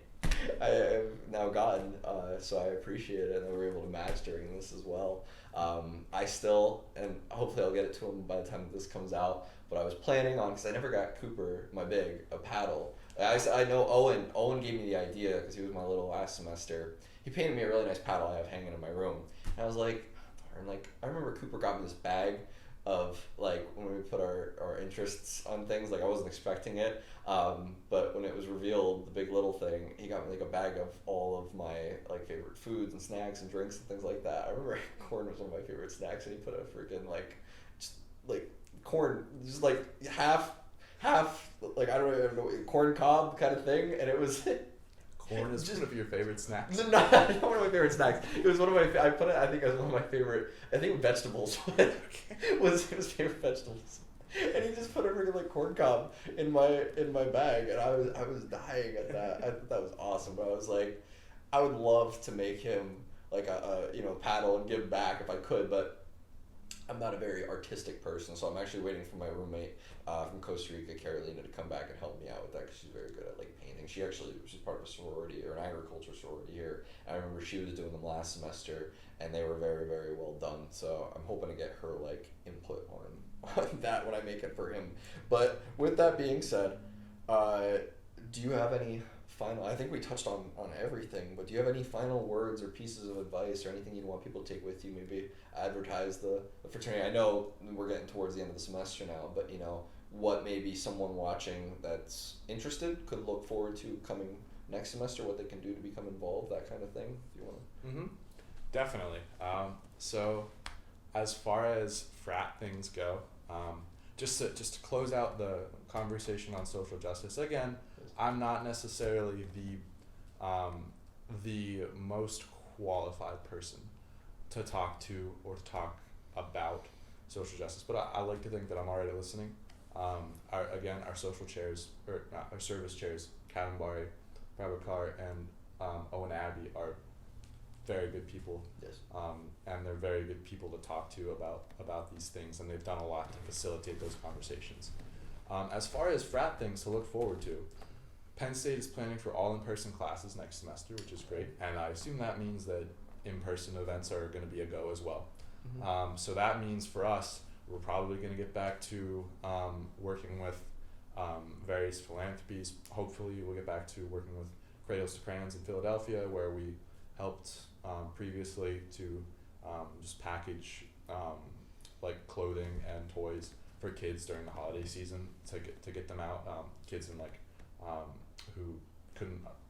have now gotten. So I appreciate it, and that we were able to match during this as well. I still, and hopefully I'll get it to him by the time this comes out, but I was planning on, because I never got Cooper, my big, a paddle. I know Owen gave me the idea because he was my little last semester. He painted me a really nice paddle I have hanging in my room. And I was like, I remember Cooper got me this bag of, like, when we put our interests on things, like I wasn't expecting it. But when it was revealed, the Big Little thing, he got me like a bag of all of my like favorite foods and snacks and drinks and things like that. I remember corn was one of my favorite snacks, and he put a freaking like corn, just like half, like I don't even know, corn cob kind of thing, and it was Corn is just one of your favorite snacks. No, not one of my favorite snacks. It was one of my. I put it. I think it was one of my favorite. I think vegetables was his favorite vegetables, and he just put a freaking like corn cob in my bag, and I was dying at that. I thought that was awesome. But I was like, I would love to make him like a paddle and give back if I could, but I'm not a very artistic person, so I'm actually waiting for my roommate from Costa Rica, Carolina, to come back and help me out with that because she's very good at like painting. She's part of a sorority or an agriculture sorority here. And I remember she was doing them last semester, and they were very, very well done. So I'm hoping to get her like input on that when I make it for him. But with that being said, do you have any final? I think we touched on everything, but do you have any final words or pieces of advice or anything you'd want people to take with you? Maybe advertise the fraternity. I know we're getting towards the end of the semester now, but what maybe someone watching that's interested could look forward to coming next semester, what they can do to become involved, that kind of thing, if you want to. Mm-hmm. Definitely. So as far as frat things go, just to close out the conversation on social justice, again, I'm not necessarily the most qualified person to talk to or to talk about social justice, but I like to think that I'm already listening. Our social chairs, or not, our service chairs, Kadambari, Prabhakar, and Owen Abbey are very good people. Yes. And they're very good people to talk to about these things, and they've done a lot to facilitate those conversations. As far as frat things to look forward to, Penn State is planning for all in-person classes next semester, which is great, and I assume that means that in-person events are going to be a go as well. Mm-hmm. So that means for us, we're probably going to get back to working with various philanthropies. Hopefully we'll get back to working with Cradles to Crayons in Philadelphia, where we helped previously to just package like clothing and toys for kids during the holiday season to get them out. Kids in like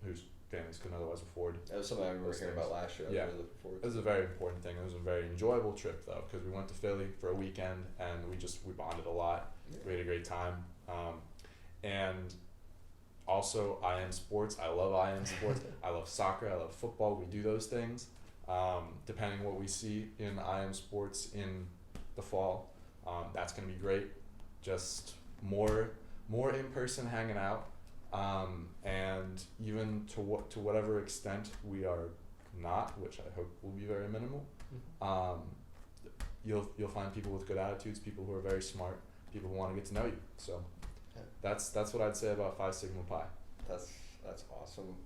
whose families couldn't otherwise afford. That was something I remember Those hearing things. about last year. I was Yeah. really looking forward It to. was a very important thing. It was a very enjoyable trip though, because we went to Philly for a weekend and we bonded a lot. Yeah. We had a great time. And also IM sports. I love IM sports. I love soccer. I love football. We do those things. Depending what we see in IM sports in the fall, that's gonna be great. Just more in-person hanging out. And even to whatever extent we are not, which I hope will be very minimal, you'll find people with good attitudes, people who are very smart, people who want to get to know you. So Yeah. that's what I'd say about Phi Sigma Pi. That's awesome.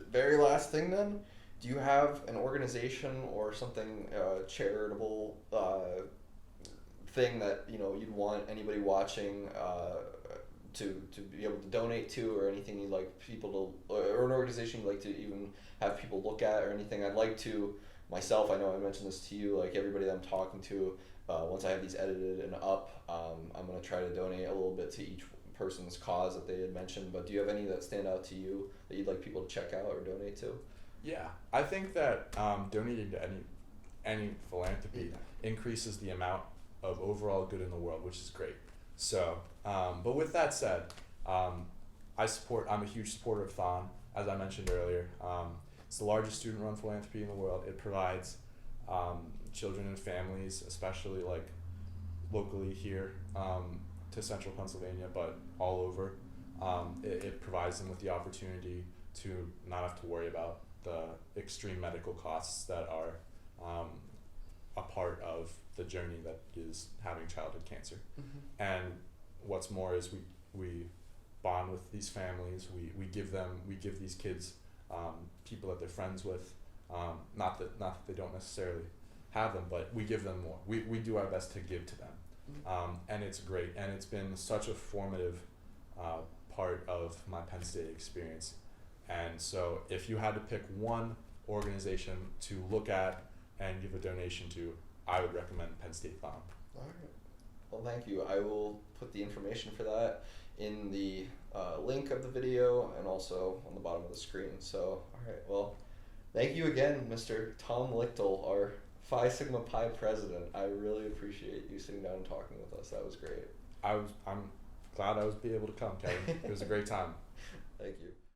Very last thing then, do you have an organization or something charitable thing that you'd want anybody watching to be able to donate to, or anything you'd like people to, or an organization you'd like to even have people look at, or anything? I'd like to myself. I know I mentioned this to you. Like everybody that I'm talking to, once I have these edited and up, I'm gonna try to donate a little bit to each person's cause that they had mentioned. But do you have any that stand out to you that you'd like people to check out or donate to? Yeah, I think that donating to any philanthropy increases the amount of overall good in the world, which is great. So, but with that said, I'm a huge supporter of Thon, as I mentioned earlier. It's the largest student-run philanthropy in the world. It provides children and families, especially like locally here to central Pennsylvania, but all over. It provides them with the opportunity to not have to worry about the extreme medical costs that are a part of the journey that is having childhood cancer. And what's more is we bond with these families. We give these kids people that they're friends with. Not that they don't necessarily have them, but we give them more. We do our best to give to them. And it's great, and it's been such a formative part of my Penn State experience. And so if you had to pick one organization to look at and give a donation to, I would recommend Penn State Thon. All right. Well, thank you. I will put the information for that in the link of the video and also on the bottom of the screen. So, all right. Well, thank you again, Mr. Tom Lichtel, our Phi Sigma Pi president. I really appreciate you sitting down and talking with us. That was great. I'm glad I was able to come, Kevin. It was a great time. Thank you.